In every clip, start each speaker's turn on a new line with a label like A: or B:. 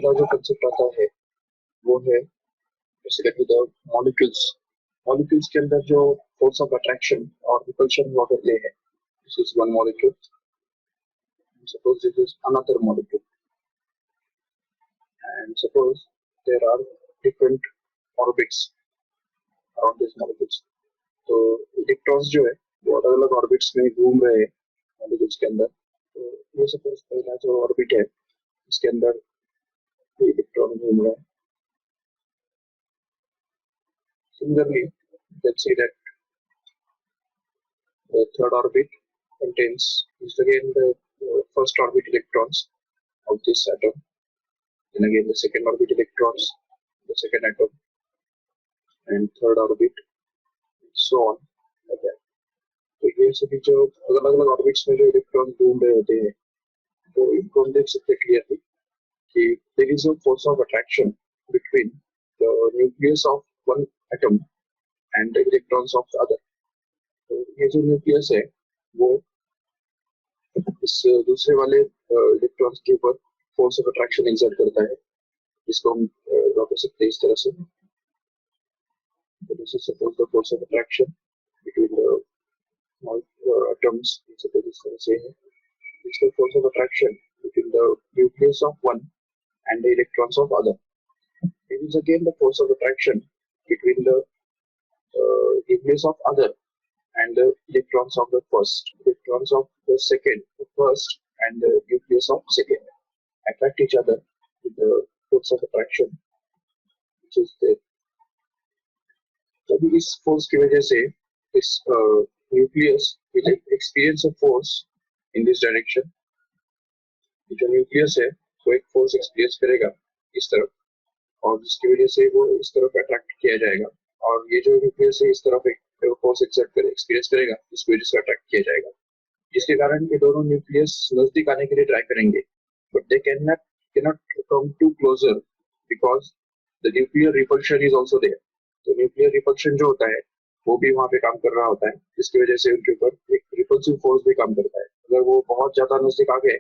A: अगला जो कंसेप्ट आता है वो है बेसिकली द मॉलिक्यूल्स। मॉलिक्यूल्स के अंदर जो फोर्स ऑफ अट्रैक्शन और रिपल्शन हुआ करते हैं, this is one molecule, suppose this is another molecule, and suppose there are different orbits around these molecules। तो इलेक्ट्रॉन्स जो है वो अलग अलग ऑर्बिट्स में घूम रहे हैं मॉलिक्यूल्स के अंदर। तो ये सपोज पहला जो ऑर्बिट है इसके अंदर इलेक्ट्रॉन घूम रहा है। Similarly let's see that the third orbit contains is again the first orbit electrons of this atom, then again the second orbit electrons, the second atom, and third orbit, and so on like that। तो ये सभी जो अलग अलग orbits में जो electron घूम रहे होते हैं तो इनको हम देख सकते क्लियरली कि there is a force of attraction between the nucleus of one atom and the electrons of the other। तो ये जो न्यूक्लियस है वो इस दूसरे वाले इलेक्ट्रॉन्स के ऊपर फोर्स ऑफ अट्रैक्शन एक्सर्ट करता है, जिसको हम ड्रॉ कर सकते हैं इस तरह से। तो this is suppose the force of attraction between the atoms, suppose इस तरह से है। This is the force of attraction between the nucleus of one and the electrons of other। It is again the force of attraction between the nucleus of other and the electrons of the first, electrons of the second, the first, and the nucleus of second attract each other with the force of attraction which is there। तभी इस force की वजह से इस nucleus will experience a force in this direction। जो nucleus है वो एक फोर्स एक्सपीरियंस करेगा इस तरफ, और जिसकी वजह से वो इस तरफ अट्रैक्ट किया जाएगा, और ये जो न्यूक्लियस है इस तरफ एक फोर्स एक्सपीरियंस करेगा जिसकी वजह से अट्रैक्ट किया जाएगा, जिसके कारण ये दोनों न्यूक्लियस नजदीक आने के लिए ट्राई करेंगे, but they cannot come too closer because the nuclear repulsion is also there। तो न्यूक्लियर रिपल्शन जो होता है वो भी वहाँ पे काम कर रहा होता है, जिसकी वजह से उनके ऊपर एक रिपल्सिव फोर्स भी काम करता है। अगर वो बहुत ज्यादा नजदीक आ गए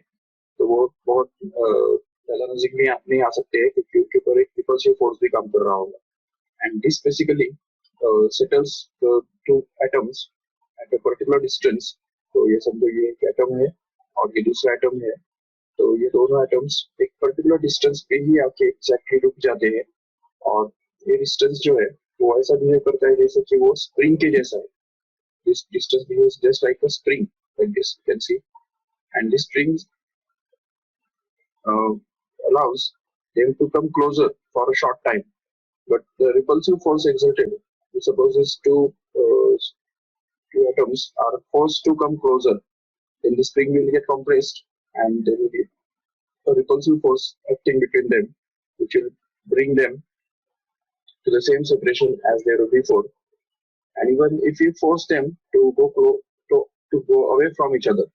A: तो वो बहुत ज्यादा नजदीक नहीं आ सकते हैं, क्योंकि उनके ऊपर एक रिपल्सिव फोर्स भी काम कर रहा होगा। And this basically settles the two atoms at a particular distance. तो ये समझो ये एक एटम है और ये दूसरा एटम है, तो ये दोनों एटम्स एक पर्टिकुलर डिस्टेंस पे ही आके एग्जैक्टली रुक जाते हैं, और ये डिस्टेंस जो है वो ऐसा बिहेव करता है जैसे कि वो स्प्रिंग के जैसा है। This distance behaves just like a spring, like this you can see, and this spring allows them to come closer for a short time, but the repulsive force exerted, suppose these two atoms are forced to come closer, then the spring will get compressed and there will be a repulsive force acting between them, which will bring them to the same separation as they were before। And even if you force them to go away from each other,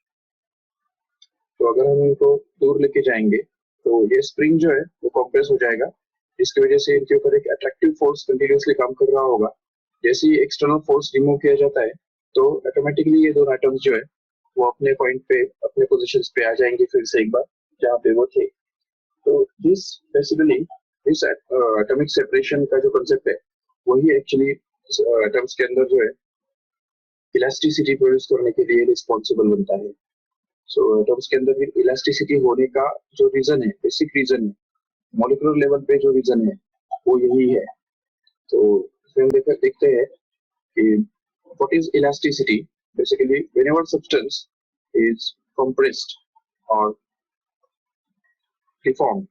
A: तो अगर हम इनको दूर लेके जाएंगे तो ये spring जो है वो कॉम्प्रेस हो जाएगा, जिसकी वजह से इनके ऊपर एक अट्रैक्टिव फोर्स कंटिन्यूअसली काम कर रहा होगा। जैसे ही एक्सटर्नल फोर्स रिमूव किया जाता है तो ऑटोमेटिकली ये दोनों एटम्स जो है वो अपने पॉइंट पे, अपने पोजीशंस पे आ जाएंगे फिर से एक बार जहाँ पे वो थे। तो दिस बेसिकली इस एटॉमिक सेपरेशन का जो कंसेप्ट है वही एक्चुअली एटम्स के अंदर जो है इलास्टिसिटी प्रोड्यूस करने के लिए रिस्पॉन्सिबल बनता है। सो एटम्स के अंदर इलास्टिसिटी होने का जो रीजन है, बेसिक रीजन है, मॉलिक्यूलर लेवल पे जो रीजन है वो यही है। तो इसमें हम देखते हैं कि what is elasticity. Basically whenever substance is compressed और deformed,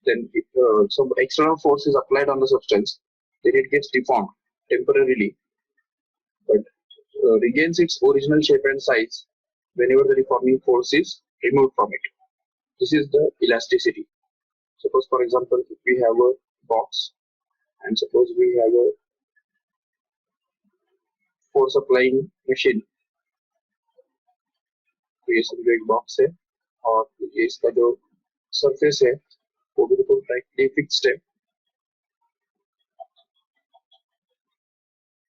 A: then some external force is applied on the substance, then it gets deformed temporarily, but regains its original shape and size whenever the deforming force is removed from it. This is the elasticity। Suppose for example if we have a box and suppose we have a force applying machine, तो ये समझो एक box है और ये इसका जो surface है वो बिल्कुल टाइटली फिक्स्ड है,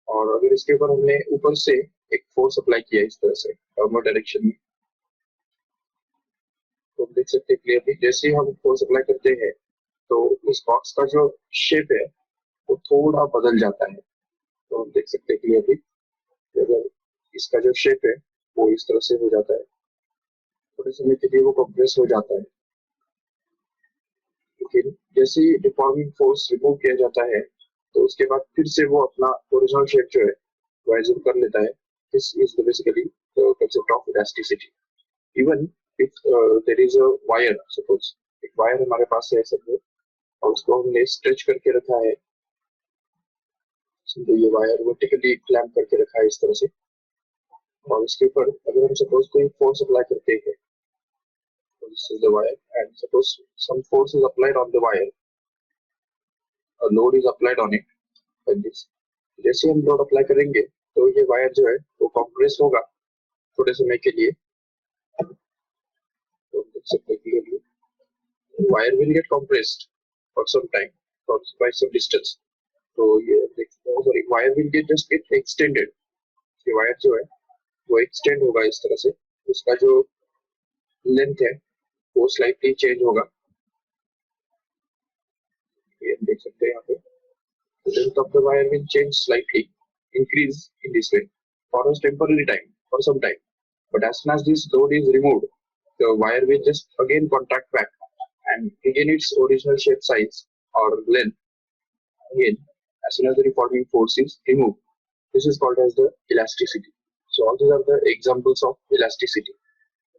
A: और अगर इसके ऊपर हमने ऊपर से एक फोर्स अप्लाई किया इस तरह से डाउनवर्ड डायरेक्शन में, तो देख सकते हैं क्लियरली जैसे हम फोर्स अप्लाई करते हैं तो इस बॉक्स का जो शेप है वो थोड़ा बदल जाता है। तो हम देख सकते हैं क्लियरली, अगर इसका जो शेप है वो इस तरह से हो जाता है, थोड़े समय के लिए वो कंप्रेस हो जाता है, लेकिन जैसे ही डिफॉर्मिंग फोर्स रिमूव किया जाता है तो उसके बाद फिर से वो अपना ओरिजिनल शेप जो है वो एज्यूम कर लेता है। This is basically the concept of elasticity. Even if there is a wire, suppose एक वायर हमारे पास है सब, और उसको हमने स्ट्रेच करके रखा है, तो ये वायर वर्टिकली क्लैंप करके रखा है इस तरह से, और इसके ऊपर अगर हम सपोज कोई फोर्स अप्लाई करते हैं, so this is the wire and suppose some force is applied on the wire, a load is applied on it like this। जैसे हम लोड अप्लाई करेंगे तो ये वायर जो है वो कंप्रेस होगा थोड़े समय के लिए। तो देख सकते हैं clearly, wire will get compressed for some time, for by some distance. तो ये sorry, wire will get extended. ये वायर जो है वो एक्सटेंड होगा इस तरह से, उसका जो लेंथ है वो स्लाइटली चेंज होगा। ये देख सकते हैं यहाँ पे, the length of the wire will change slightly, increase in this way for a temporary time, for some time. But as soon as this load is removed, the wire will just again contract back and regain its original shape, size or length again as soon as the deforming force is removed. This is called as the elasticity. So all these are the examples of elasticity.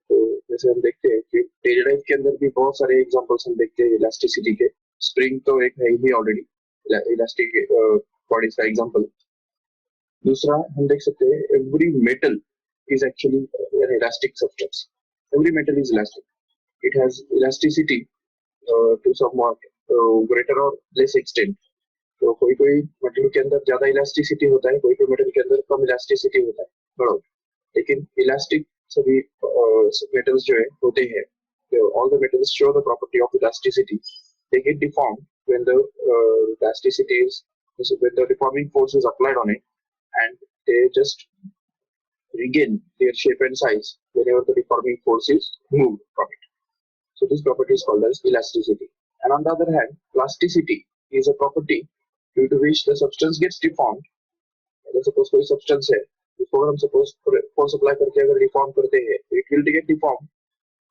A: तो जैसे हम देखते हैं कि daily life के अंदर भी बहुत सारे एग्जांपल्स हम देखते हैं इलास्टिसिटी के। स्प्रिंग तो एक है ही ऑलरेडी, इलास्टिक बॉडीज का एग्जांपल। दूसरा हम देख सकते हैं every metal is actually an elastic substance. Every metal is elastic, it has elasticity to somewhat greater और लेस एक्सटेंट। तो कोई कोई मेटल के अंदर ज्यादा इलास्टिसिटी होता है, कोई कोई मेटल के अंदर कम इलास्टिसिटी होता है, बराबर। लेकिन इलास्टिक सभी मेटल्स जो है होते हैं। All the metals show the property of elasticity. They get deformed when the elasticity is, when the deforming force is applied on it, and they just regain their shape and size whenever the deforming force is moved from it. So this property is called as elasticity. And on the other hand, plasticity is a property due to which the substance gets deformed। अगर suppose कोई substance है, इसको हम suppose force apply करके अगर deform करते हैं, it will get deform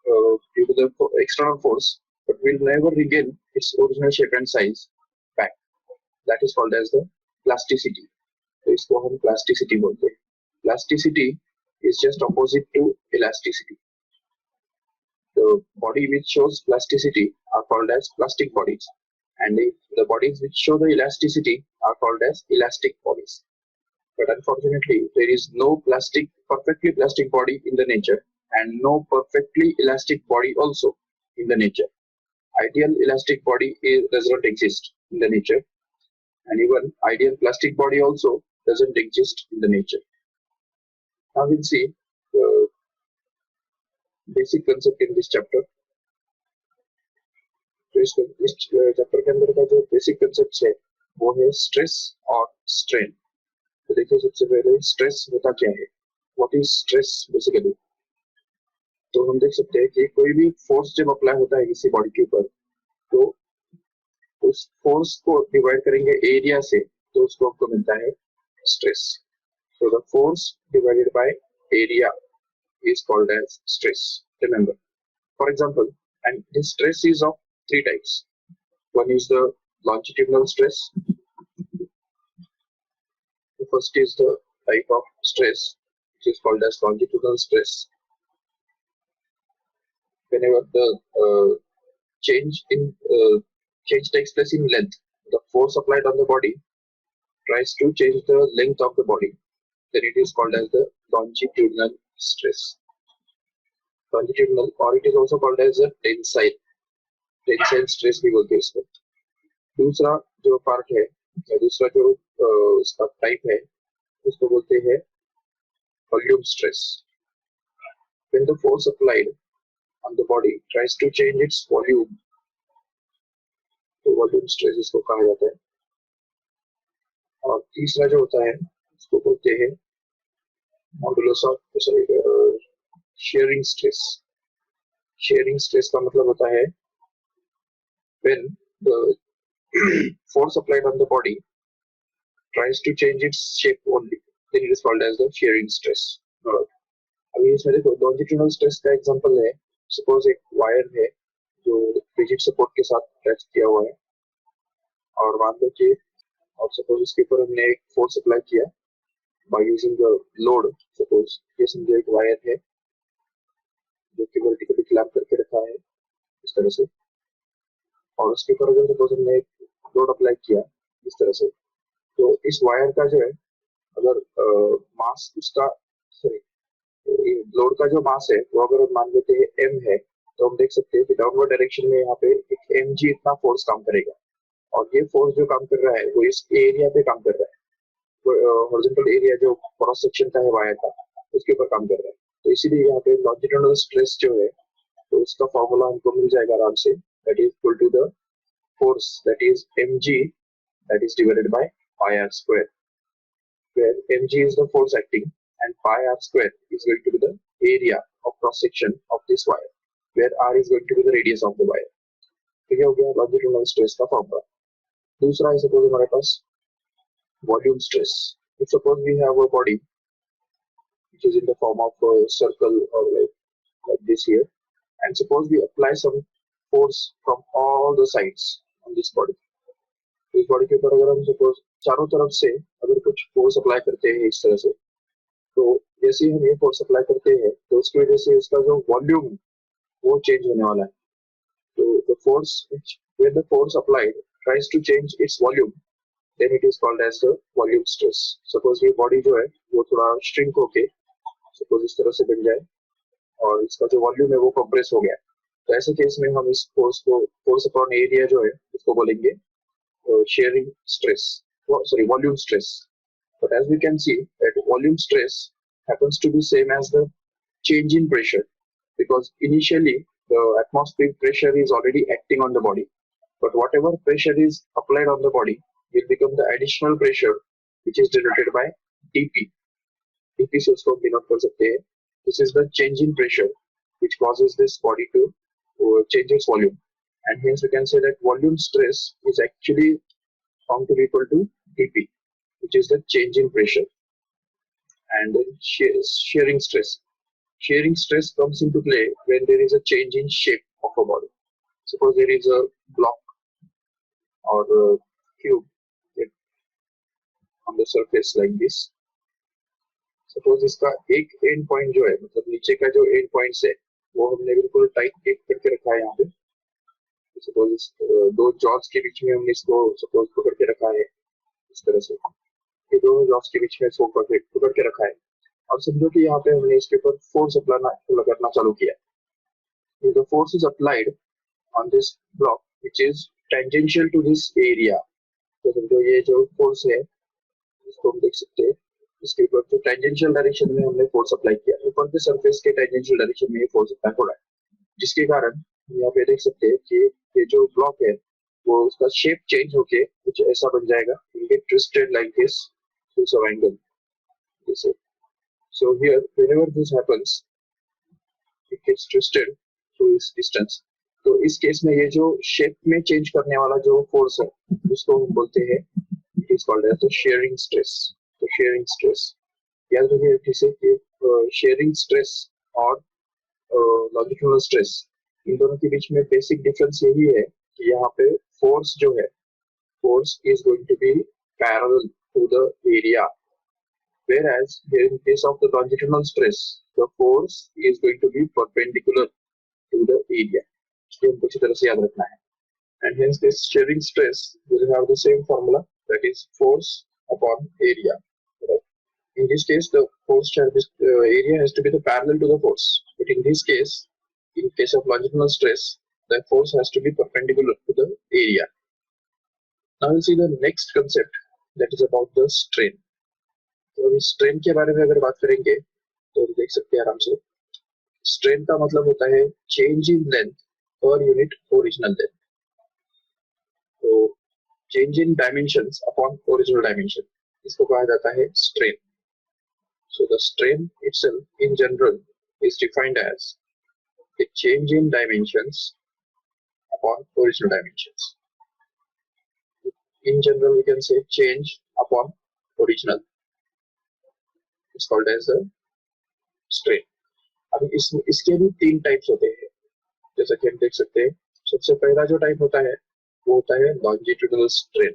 A: due to the external force, but will never regain its original shape and size back. That is called as the plasticity. तो इसको हम प्लास्टिसिटी बोलते हैं। Plasticity is just opposite to elasticity. The body which shows plasticity are called as plastic bodies, and the bodies which show the elasticity are called as elastic bodies. But unfortunately, there is no perfectly plastic body in the nature, and no perfectly elastic body also in the nature. Ideal elastic body does not exist in the nature, and even ideal plastic body also doesn't exist in the nature. Now we'll see the basic concept in this chapter. तो इस chapter के अंदर का जो basic concept है वो है stress और स्ट्रेन। तो देखिए, सबसे पहले स्ट्रेस होता क्या है, व्हाट इज स्ट्रेस बेसिकली। तो हम देख सकते हैं कि कोई भी फोर्स जब अप्लाई होता है किसी बॉडी के ऊपर, तो उस फोर्स को डिवाइड करेंगे एरिया से, तो उसको हमको मिलता है stress. So the force divided by area is called as stress. Remember, for example, and this stress is of three types. One is the longitudinal stress. The first is the type of stress which is called as longitudinal stress. Whenever the change takes place in length, the force applied on the body tries to change the length of the body, then it is called as the longitudinal stress. Longitudinal, or it is also called as a tensile stress भी बोलते हैं इसको। दूसरा जो part है, दूसरा जो इसका टाइप है, उसको बोलते हैं volume stress. When the force applied on the body tries to change its volume, तो वॉल्यूम स्ट्रेस इसको कहा जाता है। और तीसरा जो होता है उसको बोलते हैं modulus of sharing stress. Sharing stress का मतलब होता है when the force applied on the body tries to change its shape only, then it is called as the shearing stress. अभी इसमें देखो longitudinal stress का एग्जांपल है, सपोज एक वायर है जो रिजिड सपोर्ट के साथ अटैच किया हुआ है और मान लो कि और सपोज इसके ऊपर हमने एक फोर्स अप्लाई किया by using the load. Suppose ये समझो एक वायर है जो कि वर्टिकली क्लैंप करके रखा है इस तरह से, और उसके ऊपर अगर सपोज हमने एक लोड अप्लाई किया इस तरह से, तो इस वायर का जो है अगर मास उसका सॉरी लोड का जो मास है वो अगर हम मान लेते हैं m है, तो हम देख सकते हैं कि डाउनवर्ड डायरेक्शन में यहाँ पे एक mg इतना फोर्स काम करेगा, और ये फोर्स जो काम कर रहा है वो इस एरिया पे काम कर रहा है, हॉरिजॉन्टल एरिया जो क्रॉस सेक्शन का है वायर का उसके ऊपर काम कर रहा है। तो इसीलिए यहाँ पे लॉन्जिट्यूडिनल स्ट्रेस जो है तो उसका फॉर्मूला हमको मिल जाएगा आराम से, that is equal to the force that is mg that is divided by pi r square, where mg is the force acting and pi r square is going to be the area of cross section of this wire, where r is going to be the radius of the wire. तो ये हो गया longitudinal stress का formula. दूसरा है suppose हमारे पास volume stress. If suppose we have a body which is in the form of a circle or like this here, and suppose we apply some force from all the sides on this body, इस body के ऊपर अगर हम suppose चारों तरफ से अगर कुछ फोर्स अप्लाई करते हैं इस तरह से, तो जैसे ही हम ये फोर्स अप्लाई करते हैं तो उसकी वजह से इसका जो वॉल्यूम है वो चेंज होने वाला है। तो the force when the force applied tries to change its volume, then it is called as the volume stress. सपोज ये बॉडी जो है वो थोड़ा श्रिंक होके सपोज इस तरह से बन जाए और इसका जो वॉल्यूम है वो कंप्रेस हो गया, तो ऐसे केस में हम इस फोर्स को फोर्स अपॉन एरिया जो है उसको बोलेंगे shearing stress, volume stress. But as we can see that volume stress happens to be same as the change in pressure, because initially the atmospheric pressure is already acting on the body, but whatever pressure is applied on the body will become the additional pressure which is denoted by dp. dp से उसको denote कर सकते हैं, this is the change in pressure which causes this body to change its volume, and hence we can say that volume stress is actually found to be equal to dp, which is the change in pressure. And then shearing stress. Shearing stress comes into play when there is a change in shape of a body. Suppose there is a block or a cube on the surface like this. Suppose इसका एक and point जो है मतलब नीचे का जो and points है वो हमने बिल्कुल टाइट टेप करके रखा है यहाँ पे। सपोज दो जॉब्स के बीच में हमने इसको सपोज पकड़ के रखा है इस तरह से, ये दोनों जॉब्स के बीच में इसको पकड़ के रखा है, और समझो कि यहाँ पे हमने इसके ऊपर फोर्स लगाना चालू किया। The force is applied on this block which is tangential to this area. तो समझो ये जो फोर्स है इसको हम देख सकते हैं, इसके ऊपर जो टेंजेंशियल डायरेक्शन में हमने फोर्स अप्लाई किया, ऊपर के सरफेस के टेंजेंशियल डायरेक्शन में ये फोर्स अप्लाई हो रहा है, जिसके कारण यहाँ पे देख सकते हैं कि ये जो ब्लॉक है वो उसका शेप चेंज होके कुछ ऐसा बन जाएगा, get twisted like this to some angle जैसे। So here whenever this happens it gets twisted to इस डिस्टेंस। तो इस केस में ये जो शेप में चेंज करने वाला जो फोर्स है उसको हम बोलते हैं, it is called as the shearing stress. तो शेयरिंग स्ट्रेस याद रखिए जैसे कि शेयरिंग स्ट्रेस और लॉन्जिट्यूडिनल स्ट्रेस, इन दोनों के बीच में बेसिक डिफरेंस यही है कि यहाँ पे फोर्स जो है force is going to be parallel to the area, whereas here in case of the longitudinal stress the force is going to be perpendicular to the area. ये हमको अच्छी तरह से याद रखना है, and hence this shearing stress will have the same formula, that is force upon area. In this case the force area has to be the parallel to the force, but in this case in case of longitudinal stress the force has to be perpendicular to the area. Now we'll see the next concept, that is about the strain. तो इस strain के बारे में अगर बात करेंगे तो देख सकते हैं आराम से, स्ट्रेन का मतलब होता है change in length per unit original length. तो change in dimensions upon original dimension, इसको कहा जाता है strain. So the strain itself in general is defined as the change in dimensions upon original dimensions. in general we can say change upon original is called as a strain. अभी इसके भी 3 types होते हैं, जैसा कि हम देख सकते हैं। सबसे पहला जो टाइप होता है वो होता है लॉन्जिट्यूडनल स्ट्रेन।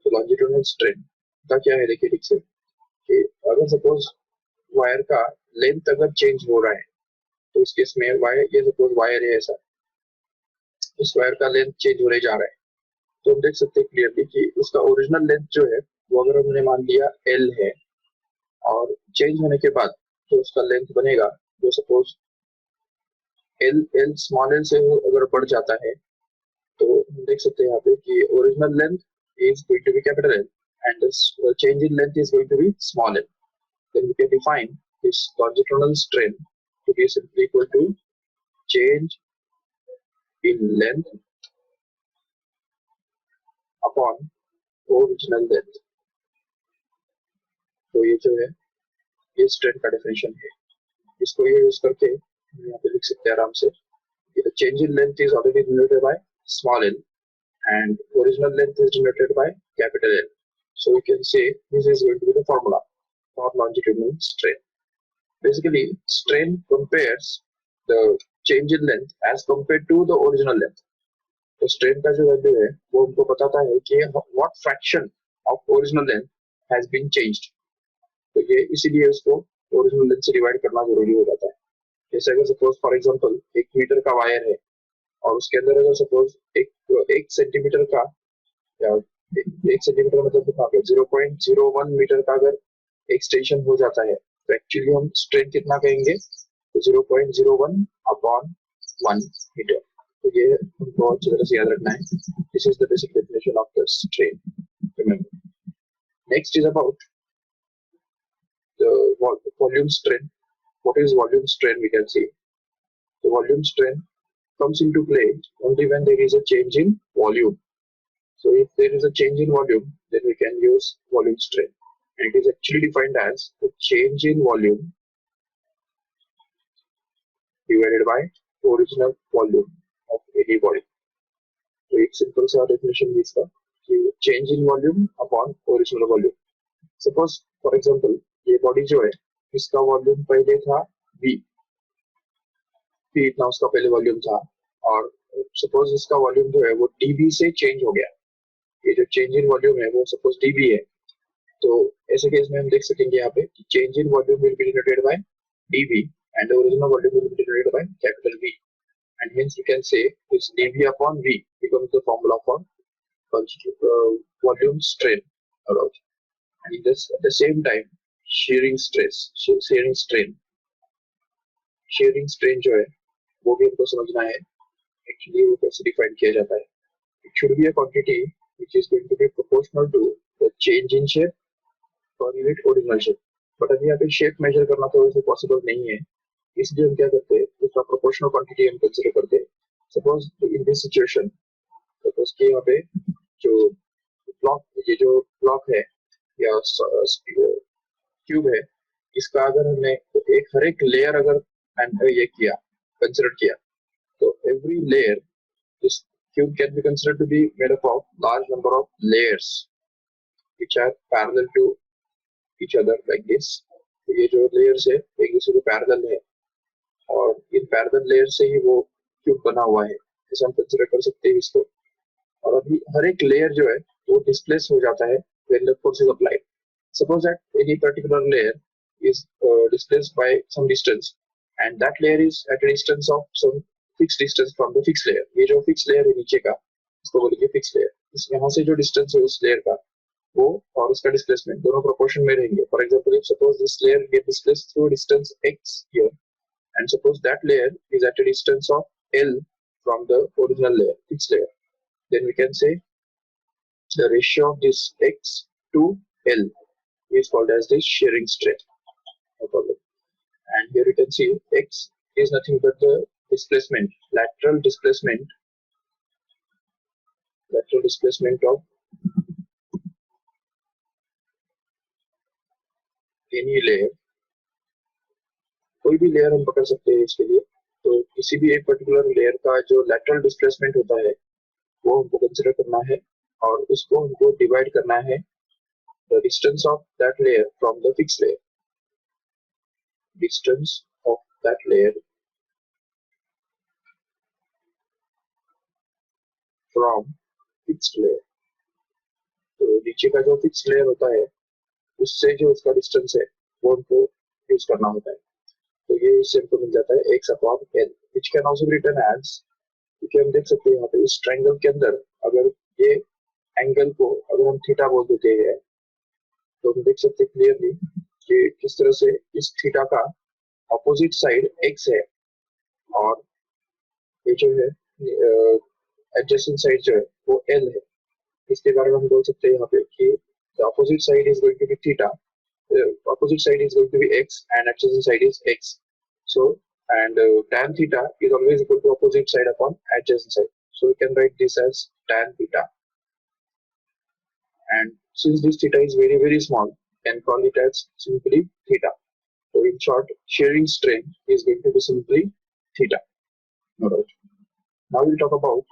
A: तो लॉन्जिट्यूडनल स्ट्रेन का क्या है, देखिए ठीक से, कि अगर सपोज वायर का लेंथ अगर चेंज हो रहा है तो उस केस में वायर, ये सपोज वायर है ऐसा, इस वायर का लेंथ चेंज होने जा रहा है, तो हम देख सकते हैं क्लियरली कि उसका ओरिजिनल लेंथ जो है वो अगर हमने मान लिया एल है, और चेंज होने के बाद जो उसका लेंथ बनेगा वो suppose L L small L से वो अगर बढ़ जाता है, तो हम देख सकते हैं यहाँ पे कि original length is going to be capital L and change in length is going to be small L. Then we can define this longitudinal strain to be simply equal to change in length upon original length। तो ये जो है ये strain का definition है। इसको ये use करके हम यहाँ पे लिख सकते हैं आराम से कि the change in length is already denoted by small l and original length is denoted by capital L. So we can say this is going to be the formula for longitudinal strain. Basically, strain compares the change in length as compared to the original length. तो strain का जो value है वो हमको बताता है कि what fraction of original length has been changed। तो ये इसीलिए उसको ओरिजिनल लेंथ से डिवाइड करना जरूरी हो जाता है। जैसे अगर सपोज फॉर एग्जांपल 1 मीटर का वायर है और उसके अंदर अगर सपोज एक सेंटीमीटर का, या 1 सेंटीमीटर मतलब कितना, 0.01 मीटर का अगर एक्सटेंशन हो जाता है तो एक्चुअली हम स्ट्रेन कितना कहेंगे, 0.01 अपॉन 1 मीटर। तो ये हमको अच्छी तरह से याद रखना है। This is the basic definition of the strain, remember. Next is about the volume strain. What is volume strain, we can see the volume strain comes into play only when there is a change in volume. So if there is a change in volume, then we can use volume strain. And it is actually defined as the change in volume divided by original volume of any body. तो एक simple सा definition है इसका कि change in volume upon original volume. Suppose for example ये body जो है इसका वॉल्यूम पहले था V, इतना उसका पहले वॉल्यूम था, और सपोज इसका वॉल्यूम जो है वो dB से चेंज हो गया। ये जो चेंज इन वॉल्यूम है वो सपोज dB है, तो ऐसे केस में हम देख सकेंगे यहाँ पे change in volume will be denoted by dB and original volume will be denoted by capital V, and hence we can say this dB upon V becomes the formula for volume strain around. And in this, at the same time shearing stress, shearing strain जो है वो भी हमको समझना है actually वो कैसे define किया जाता है। It should be a quantity which is going to be proportional to the change in shape per unit original shape। But अभी यहाँ पे शेप मेजर करना तो वैसे पॉसिबल नहीं है, इसलिए हम क्या करते हैं उसका प्रोपोर्शनल क्वांटिटी हम कंसीडर करते हैं। Suppose in this situation, suppose कि यहाँ पे जो ब्लॉक, ये जो ब्लॉक है या क्यूब है, इसका अगर हमने हर एक लेयर अगर ये किया, कंसीडर किया, तो every layer, this cube can be considered to be made up of large number of layers which are parallel to each other like this। तो ये जो layers है एक दूसरे को पैरेलल है और इन पैरेलल लेयर से ही वो क्यूब बना हुआ है, ऐसा हम कंसीडर कर सकते हैं इसको। और अभी हर एक लेयर जो है वो डिस्प्लेस हो जाता है when the force is applied। Suppose that any particular layer is displaced by some distance and that layer is at a distance of some fixed distance from the fixed layer। ये जो fixed layer है नीचे का इसको बोलेंगे fixed layer। इस यहाँ से जो distance है उस layer का वो और उसका डिस्प्लेसमेंट दोनों प्रोपोर्शन में रहेंगे। For example if suppose this layer get displaced through distance x here and suppose that layer is at a distance of L from the original layer, fixed layer, then we can say the ratio of this x to L is called as the shearing strain, no problem। And here you can see x is nothing but the displacement, lateral displacement of any layer। कोई भी layer हम पकड़ सकते हैं इसके लिए, तो किसी भी एक पर्टिकुलर लेयर का जो लैटरल डिस्प्लेसमेंट होता है वो हमको कंसिडर करना है और उसको हमको डिवाइड करना है the distance of that layer from the fix layer, distance of that layer from fixed layer. तो नीचे का जो फिक्स लेयर होता है उससे जो उसका डिस्टेंस है वो हमको यूज करना होता है। तो ये इससे हमको मिल जाता है x upon l, which can also be written as, क्योंकि हम देख सकते हैं यहाँ पे इस ट्रायंगल के अंदर अगर ये एंगल को अगर हम थीटा बोल देते हैं तो हम देख सकते हैं क्लियरली कि किस तरह से इस थीटा का अपोजिट साइड x है और ये जो है एडजेसेंट साइड जो है वो l है। इसके बारे में हम बोल सकते हैं यहाँ पे कि the opposite side is going to be theta, opposite side is going to be x and adjacent side is x. So and tan theta is always equal to opposite side upon adjacent side. So we can write this as tan theta. And since this theta is very small, we can call it as simply theta. So in short, shearing strain is going to be simply theta. Alright. Now we'll talk about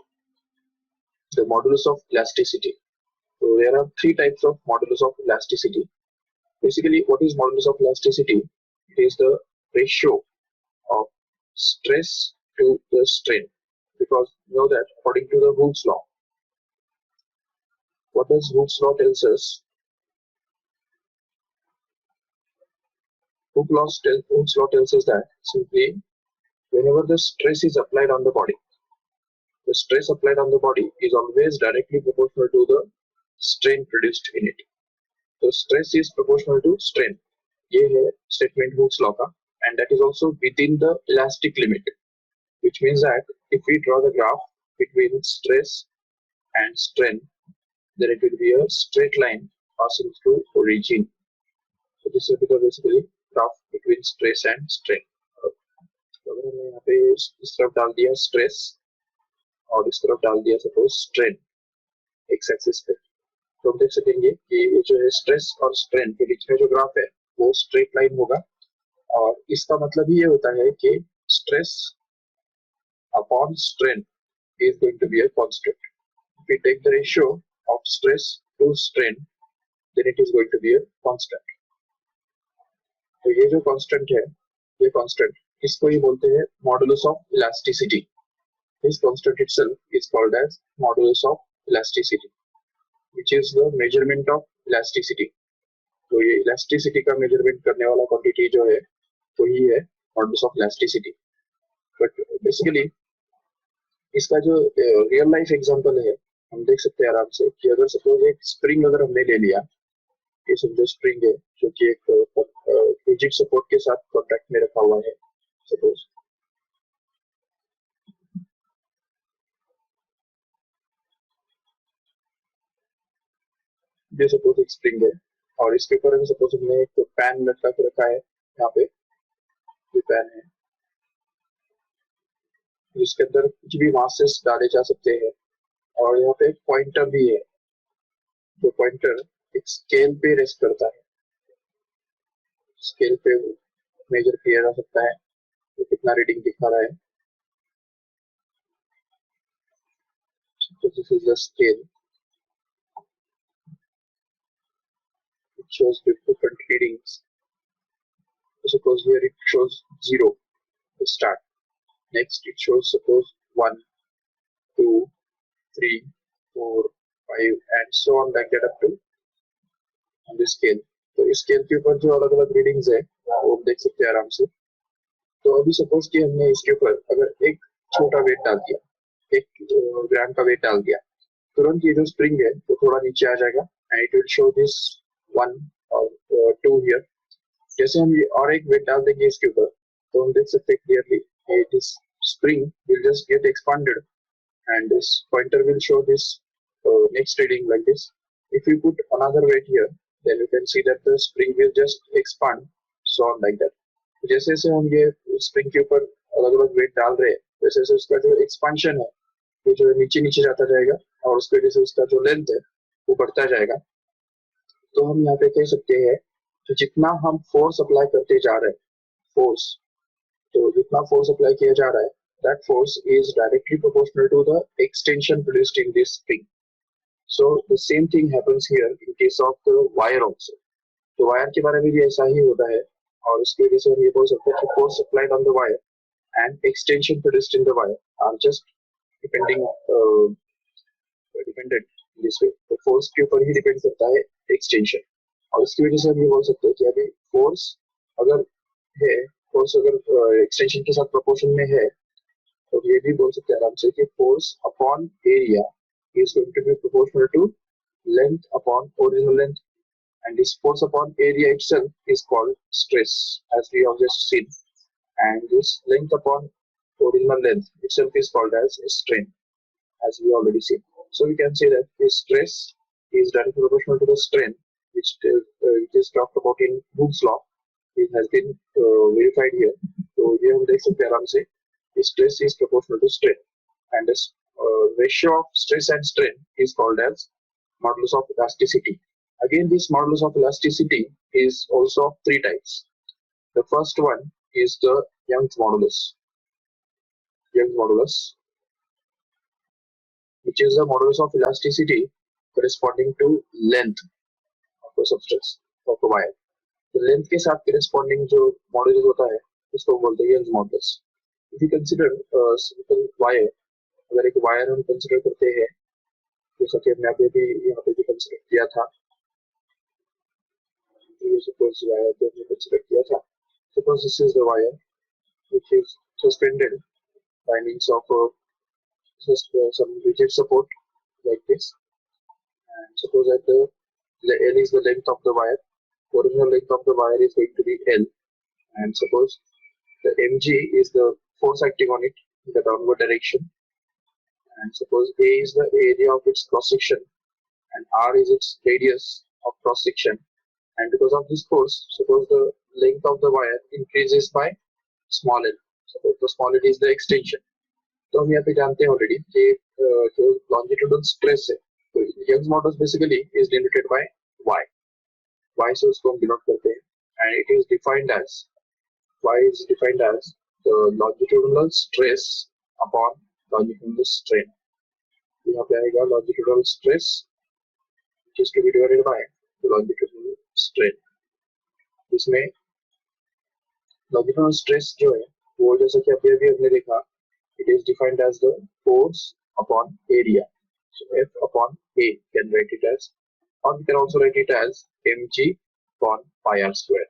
A: the modulus of elasticity. So there are three types of modulus of elasticity. Basically, what is modulus of elasticity? It is the ratio of stress to the strain. Because you know that according to the Hooke's law, what does Hooke's law tells us? Hooke's law tells us that simply whenever the stress is applied on the body, the stress applied on the body is always directly proportional to the strain produced in it. So stress is proportional to strain. ये है statement Hooke's law का, and that is also within the elastic limit, which means that if we draw the graph between stress and strain, then it will be a straight line passing through origin. So this will be the basically graph between stress and strain. तो अगर हमने यहाँ पे इस तरफ डाल दिया stress और इस तरफ डाल दिया suppose strain x axis पे, तो हम देख सकेंगे कि ये जो है stress और strain के बीच में जो ग्राफ है वो straight line होगा। और इसका मतलब ये होता है कि stress upon strain is going to be a constant. If we take the ratio of stress to strain, then it is going to be a constant. तो ये जो constant है, ये constant इसको ही बोलते हैं modulus of elasticity. This constant itself is called as modulus of elasticity, which is the measurement of elasticity. तो ये elasticity का measurement करने वाला quantity जो है, तो ही है modulus of elasticity. But basically इसका जो रियल लाइफ एग्जांपल है हम देख सकते हैं आराम से कि अगर सपोज एक स्प्रिंग अगर हमने ले लिया, ये समझो स्प्रिंग है जो कि एक रिजिड सपोर्ट के साथ कॉन्टैक्ट में रखा हुआ है। सपोज ये सपोज एक स्प्रिंग है और इसके ऊपर हम सपोज हमने एक पैन लटका के रखा है, यहाँ पे ये पैन है जिसके अंदर कुछ भी मासेस डाले जा सकते हैं और यहाँ पे एक पॉइंटर भी है, जो पॉइंटर एक स्केल पे रेस्ट करता है। स्केल पे मेजर किया जा सकता है तो कितना रीडिंग दिखा रहा है। So this is the scale. It shows different readings. Suppose here it shows 0 to start. Next it shows suppose 1, 2, 3, 4, 5 and so on like that up to on this scale. तो इस स्केल के ऊपर जो अलग अलग रीडिंग्स है वो हम देख सकते हैं आराम से। तो अभी सपोज कि हमने इसके ऊपर अगर एक छोटा वेट डाल दिया, 1 ग्राम का वेट डाल दिया, तुरंत ये जो स्प्रिंग है वो थोड़ा नीचे आ जाएगा and it will show this 1 और 2 हियर। जैसे हम ये और एक वेट डाल देंगे इसके ऊपर तो हम देख सकते हैं clearly this spring will just get expanded and this pointer will show this next reading like this. If you put another weight here, then you can see that the spring will just expand, so on like that. जैसे जैसे हम ये spring के ऊपर अलग अलग wait डाल रहे हैं वैसे वैसे उसका जो एक्सपांशन है वो जो नीचे नीचे जाता जाएगा और उसकी वजह से उसका जो लेंथ है वो बढ़ता जाएगा। तो हम यहाँ पे कह सकते हैं कि जितना हम फोर्स अप्लाई करते जा रहे हैं, फोर्स तो जितना फोर्स अप्लाई किया जा रहा है, that force is directly proportional to the extension produced in this spring. So the same thing happens here in case of the wire also. तो वायर के बारे में भी ऐसा ही होता है और उसकी वजह से हम ये बोल सकते हैं कि force applied on the wire and extension produced in the wire are just depending dependent in this way. तो force के ऊपर ही डिपेंड करता है extension और इसकी वजह से हम ये बोल सकते हैं कि अभी force अगर है, force अगर extension के साथ proportion में है तो ये भी बोल सकते हैं आराम से कि force upon area is going to be proportional to length upon original length, and this force upon area itself is called stress, as we have just seen, and this length upon original length itself is called as strain, as we already seen. So we can say that the stress is directly proportional to the strain, which is talked about in Hooke's law. It has been verified here. So here हम देख सकते हैं आराम से stress is proportional to strain, and this ratio of stress and strain is called as modulus of elasticity. Again, this modulus of elasticity is also of three types. The first one is the Young's modulus. Young's modulus, which is the modulus of elasticity corresponding to length of a substance of a wire. The length के साथ corresponding जो modulus होता है उसको बोलते हैं Young's modulus. If you consider a simple wire, अगर एक वायर हम कंसिडर करते हैं जैसा कि हमने अभी भी यहाँ पे भी कंसिडर किया था, suppose wire को हमने कंसिडर किया था. Suppose this is the wire which is suspended by means of some rigid support like this, and suppose that the L is the length of the wire. Original length of the wire is going to be L, and suppose the mg is the force acting on it in the downward direction, and suppose A is the area of its cross section and R is its radius of cross section, and because of this force, suppose the length of the wire increases by small l. Suppose the small l is the extension. तो हम यहाँ पे जानते हैं already कि जो longitudinal stress है, तो Young's modulus basically is denoted by y. Y से उसको हम denote करते हैं, and it is defined as y is defined as the longitudinal stress upon longitudinal strain. यहाँ पे आएगा longitudinal stress which is to be divided by the longitudinal strain. इसमें longitudinal stress जो है वो जैसा कि अभी हमने देखा, it is defined as the force upon area. So F upon A can write it as, or we can also write it as mg upon pi r square.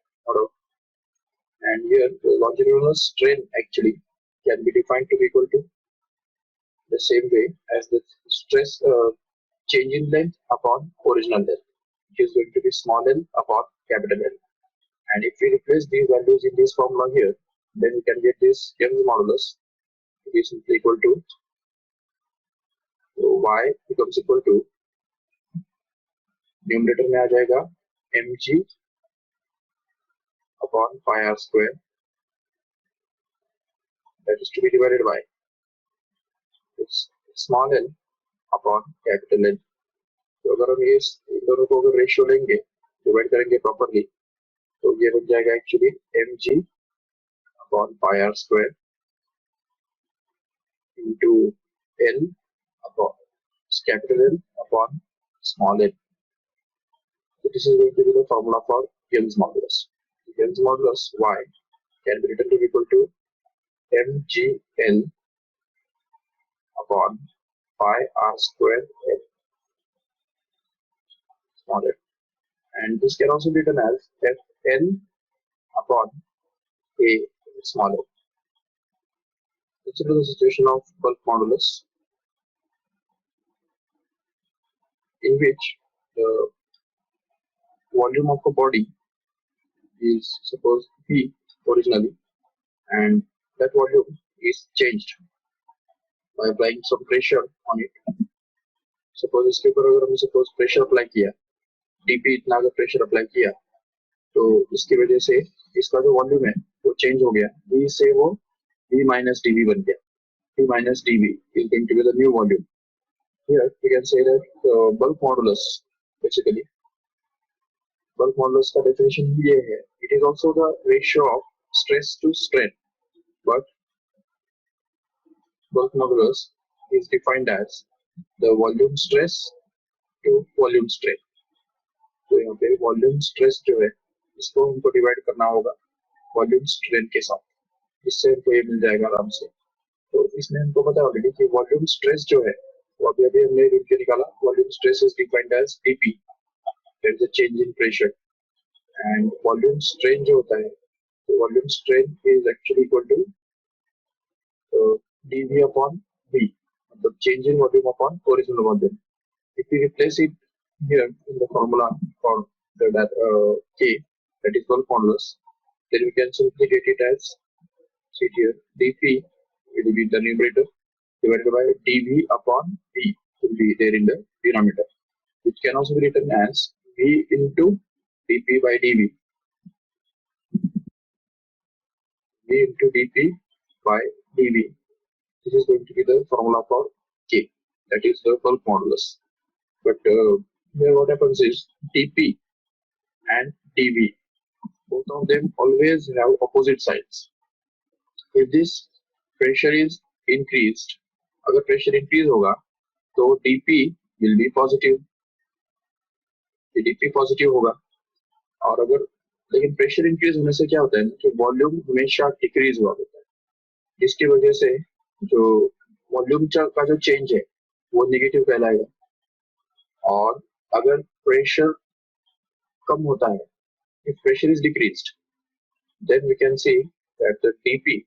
A: And here the longitudinal strain actually can be defined to be equal to the same way as the stress change in length upon original length, which is going to be small l upon capital L. And if we replace these values in this formula here, then we can get this Young's modulus to be simply equal to, so y becomes equal to, numerator में आ जाएगा mg upon pi r square, that is to be divided by small l upon capital L. तो अगर हम ये इन दोनों को अगर ratio लेंगे, डिवाइड करेंगे प्रॉपरली, तो ये बन जाएगा actually mg upon pi r square into L upon capital L upon small l. So this is going to be the formula for Young's modulus. Young's modulus y can be written to be equal to mgl upon pi r square l small l, and this can also be written as fl upon a small l. Consider the situation of bulk modulus in which the volume of a body is suppose V originally, and that volume is changed by applying some pressure on it. Suppose इसके ऊपर अगर हमने suppose pressure apply किया, dp इतना अगर pressure apply किया, तो इसकी वजह से इसका जो volume है वो change हो गया, V से वो V minus dV बन गया. V minus dV is going to be the new volume. Here we can say that bulk modulus, basically bulk modulus का definition ये है, it is also the ratio of stress to strain, but bulk modulus is defined as the volume stress to volume strain. तो यहाँ पे volume stress जो है इसको हमको डिवाइड करना होगा वॉल्यूम स्ट्रेन के साथ, इससे हमको ये मिल जाएगा आराम से। तो इसमें हमको पता ऑलरेडी कि वॉल्यूम स्ट्रेस जो है वो अभी अभी हमने लिख के निकाला, volume stress is defined as dp, that is the change in pressure. And volume strain जो होता है, तो volume strain is actually equal to dv upon v, मतलब change in volume upon original volume. If we replace it here in the formula for the k, that is bulk modulus, then we can simply get it as, see here, dp will be the numerator divided by dv upon v will be there in the denominator, which can also be written as v into dp by dv, v into dp by dv. This is going to be the formula for k, that is the bulk modulus. But here what happens is dp and dv, both of them always have opposite sides. If this pressure is increased, अगर pressure increase होगा तो dp will be positive, dp positive होगा। और अगर लेकिन pressure increase होने से क्या होता है कि वॉल्यूम हमेशा डिक्रीज हुआ होता है, जिसकी वजह से जो वॉल्यूम का जो चेंज है वो नेगेटिव कहलाएगा। और अगर प्रेशर कम होता है, if pressure is decreased, then we can see that the dp,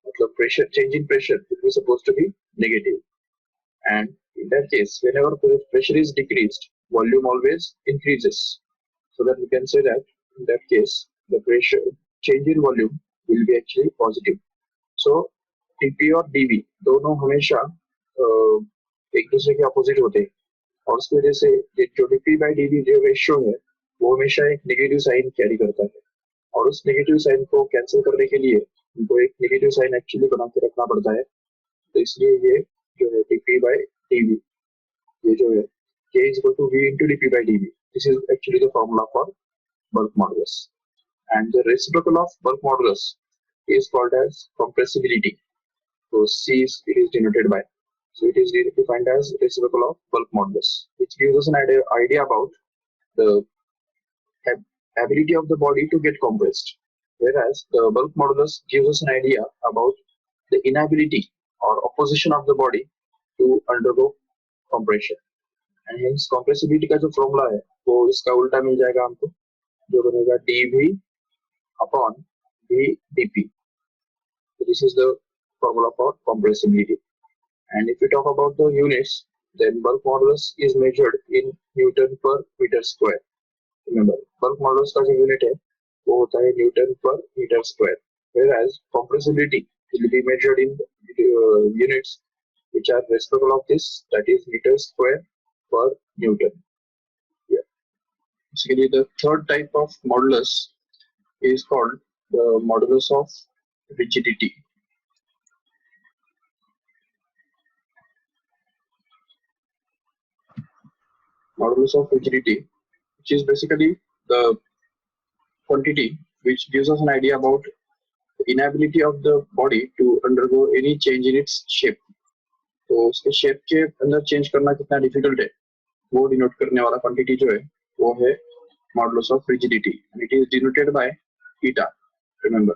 A: मतलब pressure change in pressure, it is supposed to be negative. And in that case, whenever pressure is decreased, volume always increases. So that we can say that in that case, the pressure change in volume will be actually positive. So dp और dv दोनों हमेशा एक दूसरे के opposite होते हैं, और उसकी वजह से जो dp by dv जो रेशियो है वो हमेशा एक नेगेटिव साइन कैरी करता है। और उस नेगेटिव साइन को कैंसिल करने के लिए उनको एक नेगेटिव साइन एक्चुअली बना के रखना पड़ता है। तो इसलिए ये जो है dp by dv, ये जो है k is equal to v into dp by dv, this is actually the formula for bulk modulus. And the reciprocal of bulk modulus is called as compressibility. So c is, it is denoted by, so it is defined as reciprocal of bulk modulus, which gives us an idea about the ability of the body to get compressed, whereas the bulk modulus gives us an idea about the inability or opposition of the body to undergo compression. And hence compressibility का जो formula है वो इसका उल्टा मिल जाएगा हमको, जो बनेगा dv upon v dp. So this is the formula for compressibility. And if we talk about the units, then bulk modulus is measured in Newton per meter square. Remember, bulk modulus का जो unit है वो होता है Newton per meter square, whereas compressibility will be measured in units which are reciprocal of this, that is meter square per Newton. Yeah. Basically, the third type of modulus is called the modulus of rigidity. Modulus of rigidity, which is basically the quantity which gives us an idea about the inability of the body to undergo any change in its shape. तो उसके shape के अंदर change करना कितना difficult है वो denote करने वाला क्वांटिटी जो है वो है modulus of rigidity, and it is denoted by eta, remember,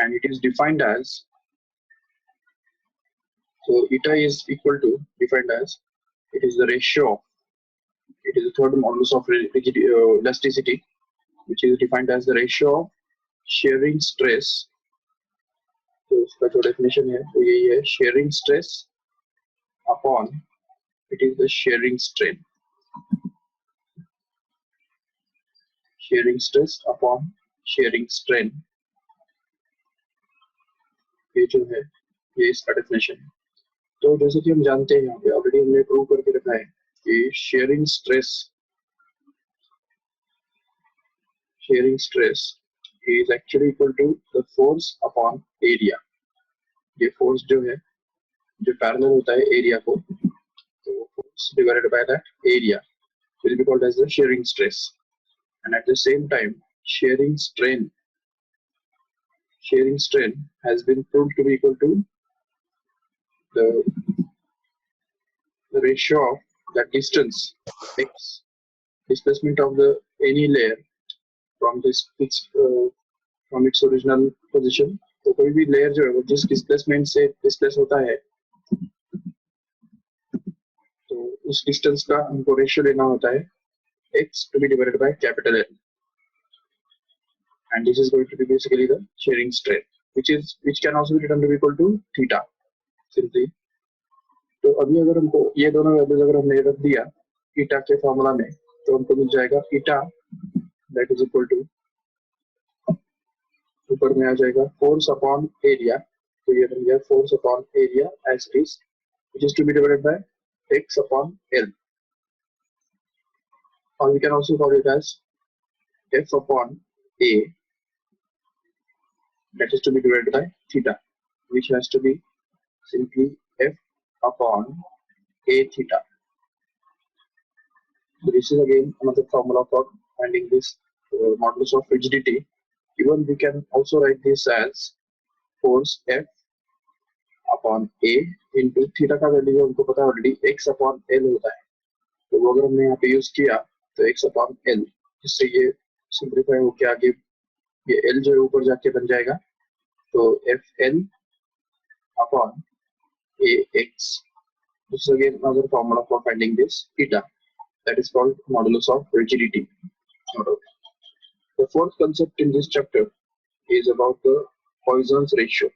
A: and it is defined as, so eta is equal to defined as, it is the ratio of, it is the third modulus of rigidity, elasticity, which is defined as the ratio of shearing stress. तो इसका जो definition है वो यही है, shearing stress upon, it is the shearing strain, shearing stress upon shearing strain, ये जो है ये इसका डेफिनेशन है। तो जैसे कि हम जानते हैं यहाँ पे ऑलरेडी हमने प्रूव करके रखा है कि shearing stress is actually equal to the force upon area. ये फोर्स जो है जो पैरेलल होता है एरिया को, तो force divided by that area will be called as the shearing stress. And at the same time, shearing strain has been proved to be equal to the ratio of that distance x displacement of the any layer from this from its original position. तो कोई भी layer जो है वो जिस displacement से displace होता है तो उस डिस्टेंस का हमको रेशियो लेना होता है x to be divided by capital L, and this is going to be basically the shearing strain, which can also be written to be equal to theta simply. तो अभी अगर हमको ये दोनों वैल्यूज अगर हमने रख दिया ईटा के फॉर्मूला में तो हमको मिल जाएगा ईटा दैट इज इक्वल टू ऊपर में आ जाएगा फोर्स अपॉन एरिया, तो ये बन गया force upon area as it is which is to be divided by x upon L, or we can also call it as f upon a that is to be divided by theta, which has to be simply f upon a theta. So this is again another formula for finding this modulus of rigidity. Even we can also write this as force F upon A into theta का value हमको पता है already x upon L होता है, तो वो अगर हमने यहाँ पे यूज किया तो x upon L, जिससे ये सिंप्लीफाई होके आगे ये L जो है ऊपर जाके बन जाएगा तो Fl upon Ax. This is again another formula for finding this theta, that is called modulus of rigidity. The fourth concept in this chapter is about the Poisson's ratio.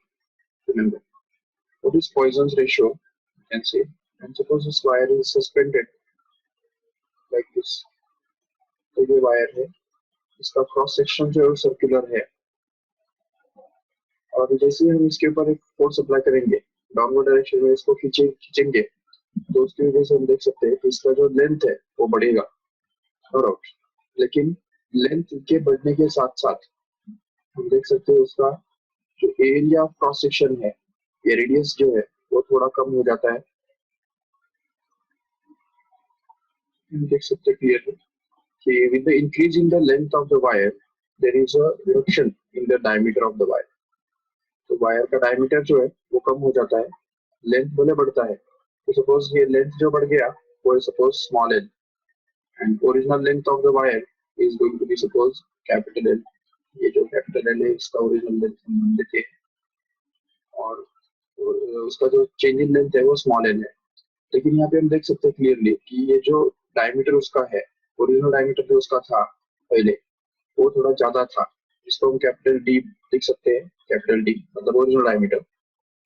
A: Remember, what is Poisson's ratio? You can say, and suppose this wire is suspended like this. तो ये wire है, इसका cross section जो है circular है, और जैसे हम इसके ऊपर एक फोर्स अप्लाई करेंगे डाउनवर्ड डायरेक्शन में इसको खींचेंगे तो उसकी वजह से हम देख सकते हैं कि इसका जो लेंथ है वो बढ़ेगा, राइट। लेकिन लेंथ के बढ़ने के साथ साथ हम देख सकते हैं उसका जो एरिया ऑफ क्रॉस सेक्शन है, ये रेडियस जो है वो थोड़ा कम हो जाता है। हम देख सकते हैं क्लियरली कि with the increase in the length of the wire there is a reduction in the diameter of the wire. तो वायर का डायमीटर जो है वो कम हो जाता है, लेंथ भले बढ़ता है। तो सपोज ये लेंथ जो बढ़ गया वो suppose small L, and original length of the wire is going to be suppose capital L. ये जो कैपिटल एल है इसका ओरिजिनल लेंथ हम लेते हैं, और उसका जो चेंज इन लेंथ है वो स्मॉल एल है। लेकिन यहाँ पे हम देख सकते हैं क्लियरली कि ये जो डायमीटर उसका है, ओरिजिनल डायमीटर जो उसका था पहले वो थोड़ा ज्यादा था, जिसको हम कैपिटल डी लिख सकते हैं, कैपिटल डी मतलब original diameter,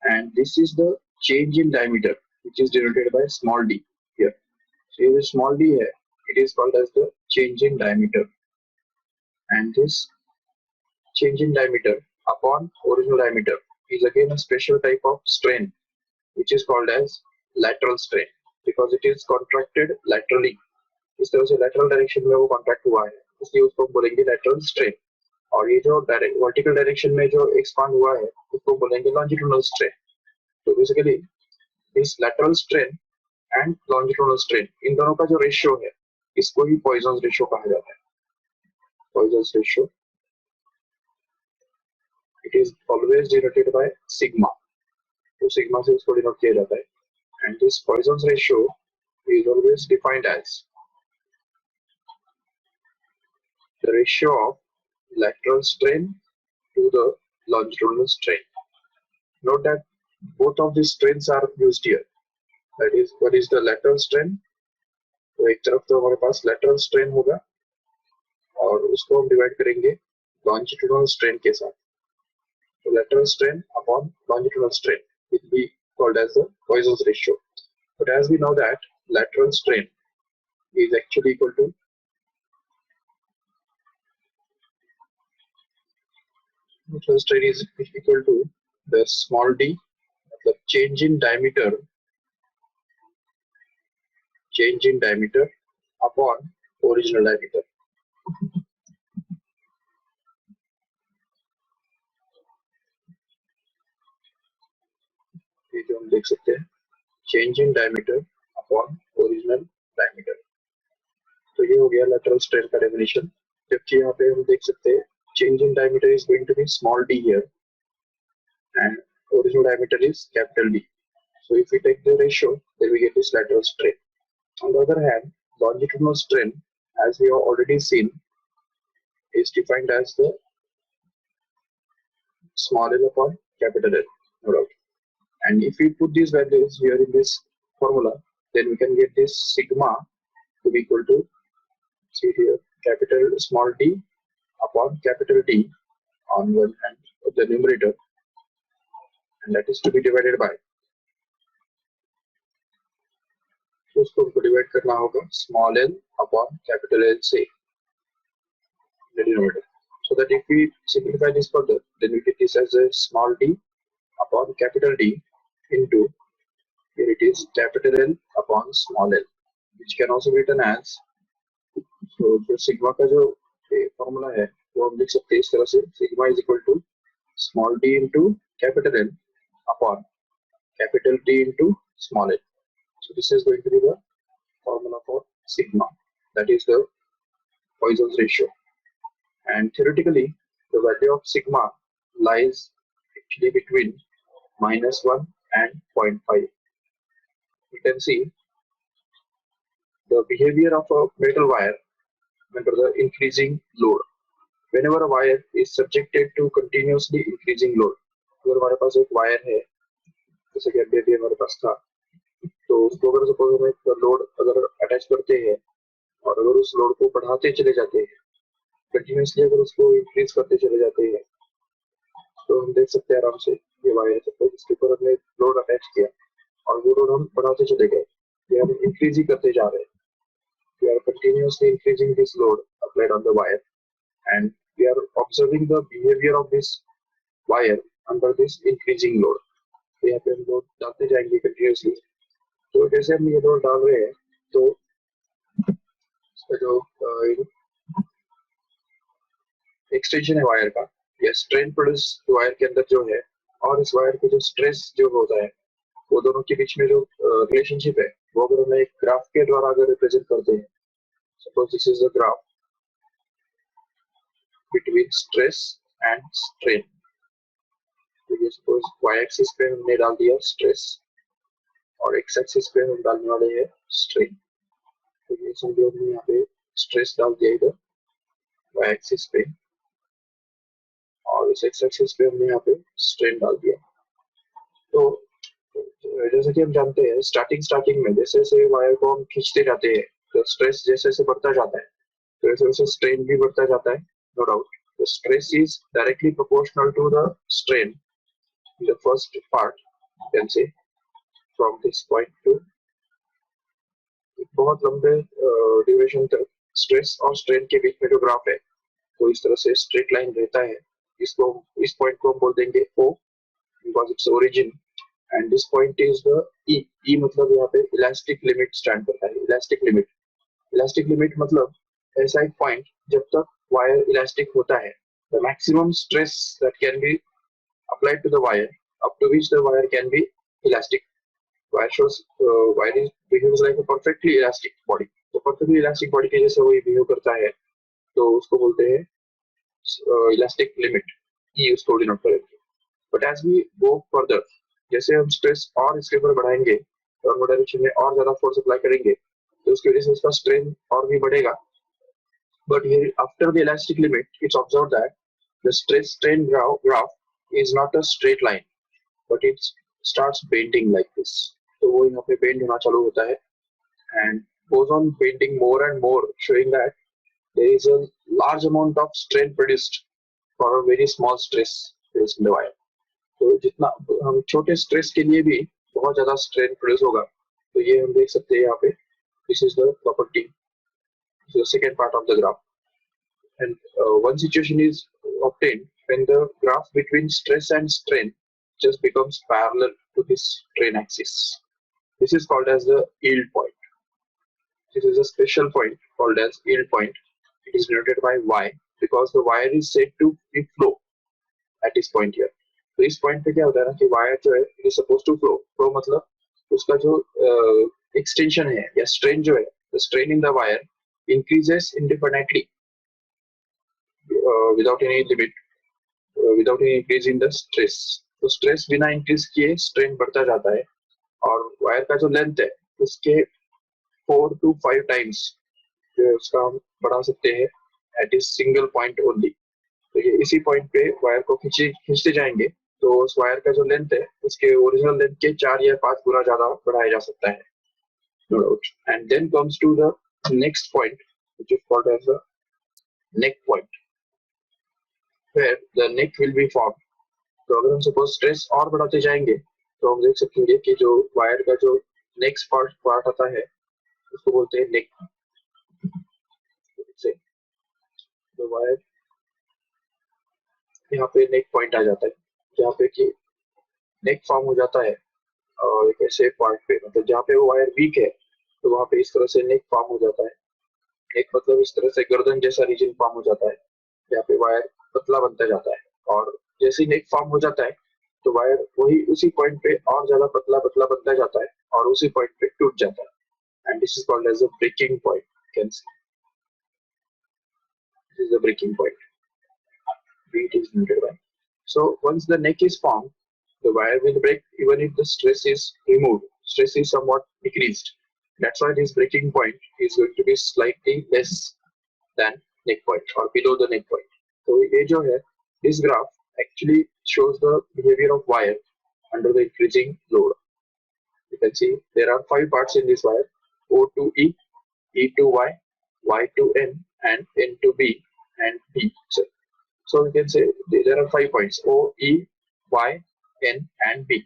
A: and this is the change in diameter which is denoted by small D here. सो ये जो स्मॉल डी है it is called as the change in diameter, and this change in diameter upon original diameter is again a special type of strain which is called as lateral strain because it is contracted laterally. इस तरह से lateral direction में वो contract हुआ है, इसलिए उसको बोलेंगे lateral strain। और ये जो vertical direction में जो expand हुआ है उसको बोलेंगे longitudinal strain। तो basically this lateral strain and longitudinal strain इन दोनों का जो ratio है इसको ही Poisson's ratio कहा जाता है। Poisson's ratio it is always denoted by sigma, तो sigma से इसको denote किया जाता है, and this Poisson's ratio is always defined as the ratio of lateral strain to the longitudinal strain. Note that both of these strains are used here. That is, what is the lateral strain? तो एक तरफ तो हमारे पास lateral strain होगा और उसको हम divide करेंगे longitudinal strain के साथ। So lateral strain upon longitudinal strain will be called as the Poisson's ratio. But as we know that lateral strain is actually equal to the small d, the change in diameter upon original diameter. ये जो हम देख सकते हैं change in diameter upon original diameter, तो ये हो गया lateral strain का definition। जबकि यहाँ पे हम देख सकते हैं change in diameter is going to be small d here and original diameter is capital D. So if we take the ratio then we get this lateral strain। On the other hand, longitudinal strain, as we have already seen, is defined as the small l upon capital L. No doubt. And if we put these values here in this formula, then we can get this sigma to be equal to, see here, capital small d upon capital D on one hand of the numerator, and that is to be divided by, तो उसको हमको divide करना होगा small l upon capital L से the denominator. So that if we simplify this further, then we get this as a small d upon capital D into, here it is capital L upon small l, which can also be written as, so जो sigma का जो formula है वो हम लिख सकते हैं इस तरह से, sigma is equal to small d into capital L upon capital D into small l. So this is going to be the formula for sigma, that is the Poisson's ratio. And theoretically, the value of sigma lies actually between -1 and 0.5. You can see the behavior of a metal wire under the increasing load. Whenever a wire is subjected to continuously increasing load, अगर हमारे पास एक wire है जैसे कि अभी हमारे पास था, तो उसको अगर सपोज हम एक लोड अगर अटैच करते हैं और अगर उस लोड को बढ़ाते चले जाते हैं, कंटिन्यूसली अगर उसको इंक्रीज करते चले जाते हैं, तो हम देख सकते हैं आराम से ये वायर सपोज इसके ऊपर हमने लोड अटैच किया और वो लोड हम बढ़ाते चले गए, ये हम इंक्रीज ही करते जा रहे हैं. We are continuously increasing this load applied on the wire, and we are observing the behavior of this wire under this increasing load. तो यहाँ पे हम लोड डालते जाएंगे continuously. तो जैसे हम ये लोड डाल रहे हैं, तो इसका जो एक्सटेंशन है वायर का, या स्ट्रेन प्रोड्यूस वायर के अंदर जो है, और इस वायर के जो स्ट्रेस जो होता है, वो दोनों के बीच में जो रिलेशनशिप है, वो अगर हमें एक ग्राफ के द्वारा अगर रिप्रेजेंट करते हैं, suppose this is the graph between stress and strain. तो ये सपोज वाई एक्सिस पे हमने डाल दिया स्ट्रेस और एक्स एक्सिस पे हम डालने वाले हैं स्ट्रेन. तो ये समझो हमने यहाँ पे स्ट्रेस डाल दिया इधर वाई एक्सिस पे, और इस एक्स एक्सिस पे हमने यहाँ पे स्ट्रेन डाल दिया. तो जैसे कि हम जानते हैं स्टार्टिंग में जैसे जैसे वायर को हम खींचते जाते हैं, तो स्ट्रेस जैसे जैसे बढ़ता जाता है, तो वैसे वैसे स्ट्रेन भी बढ़ता जाता है. No doubt the stress is directly proportional to the strain in the first part, you can say from this point to बहुत लंबे ड्यूरेशन तक स्ट्रेस और स्ट्रेन के बीच में जो ग्राफ है, तो इस तरह से स्ट्रेट लाइन रहता है. इसको इस पॉइंट को हम बोल देंगे O because its origin, and this point is the E. E मतलब यहाँ पे इलास्टिक लिमिट स्टैंड करता है. इलास्टिक लिमिट मतलब ऐसा एक पॉइंट जब तक वायर इलास्टिक होता है, the maximum stress that can be applied to the wire up to which the wire can be elastic. Wire behaves like a perfectly elastic body. तो perfectly elastic body के जैसे वही behave करता है, तो उसको बोलते हैं इलास्टिक लिमिट, E उसको डिनोट करेंगे. But as we go further, जैसे हम स्ट्रेस और इसके ऊपर बढ़ाएंगे और वो डायरेक्शन में और ज्यादा फोर्स अप्लाई करेंगे, तो उसकी वजह से उसका स्ट्रेन और भी बढ़ेगा. But here after the elastic limit it's observe that the stress strain graph is not a straight line, but it starts bending like this. तो वो यहाँ पे बेंड होना चालू होता है and goes on bending more and more, showing that there is a large amount of strain produced for a very small stress produced in the wire. तो जितना हम छोटे स्ट्रेस के लिए भी बहुत ज्यादा स्ट्रेन प्रोड्यूस होगा, तो ये हम देख सकते हैं यहाँ पे. This is the property, the second part of the graph. And one situation is obtained when the graph between stress and strain just becomes parallel to this strain axis. This is called as the yield point. This is a special point called as yield point. It is denoted by Y because the wire is said to be flow at this point here. तो इस point पे क्या होता है ना कि wire जो है it is suppose to flow. Flow मतलब उसका जो एक्सटेंशन है या स्ट्रेन जो है, the strain in the wire increases indefinitely without any limit, without any increase in the stress. तो स्ट्रेस बिना इंक्रीज किए स्ट्रेन बढ़ता जाता है, और वायर का जो लेंथ है उसके 4 to 5 times जो है उसका हम बढ़ा सकते हैं at a single point only. तो ये इसी पॉइंट पे वायर को खींचते जाएंगे तो उस वायर का जो लेंथ है उसके ओरिजिनल लेंथ के 4 या 5 गुना ज्यादा बढ़ाया जा सकता है, no doubt. And then comes to the next point which is called as the neck point where the neck will be form. तो अगर हम सपोज स्ट्रेस और बढ़ाते जाएंगे तो हम देख सकेंगे कि जो वायर का जो नेक्स्ट पार्ट आता है उसको बोलते हैं नेक। से तो वायर यहाँ पे नेक पॉइंट आ जाता है जहाँ पे कि नेक फॉर्म हो जाता है और एक ऐसे पॉइंट पे मतलब जहाँ पे वो वायर वीक है तो वहाँ पे इस तरह से नेक फॉर्म हो जाता है। नेक मतलब इस तरह से गर्दन जैसा रीजन फॉर्म हो जाता है जहाँ पे वायर पतला बनता जाता है और जैसे ही नेक फॉर्म हो जाता है तो वायर वही उसी पॉइंट पे और ज्यादा पतला पतला बनता जाता है और उसी पॉइंट पे टूट जाता है and this is called as a breaking point. Can see this is the breaking point it is needed by. So once the neck is formed, the wire will break even if the stress is removed. Stress is somewhat decreased. That's why this breaking point is going to be slightly less than neck point or below the neck point. So ये जो है, this graph actually shows the behavior of wire under the increasing load. You can see there are 5 parts in this wire: O to E, E to Y, Y to N, and N to B, and B. So we can say there are 5 points O, E, Y, N and B.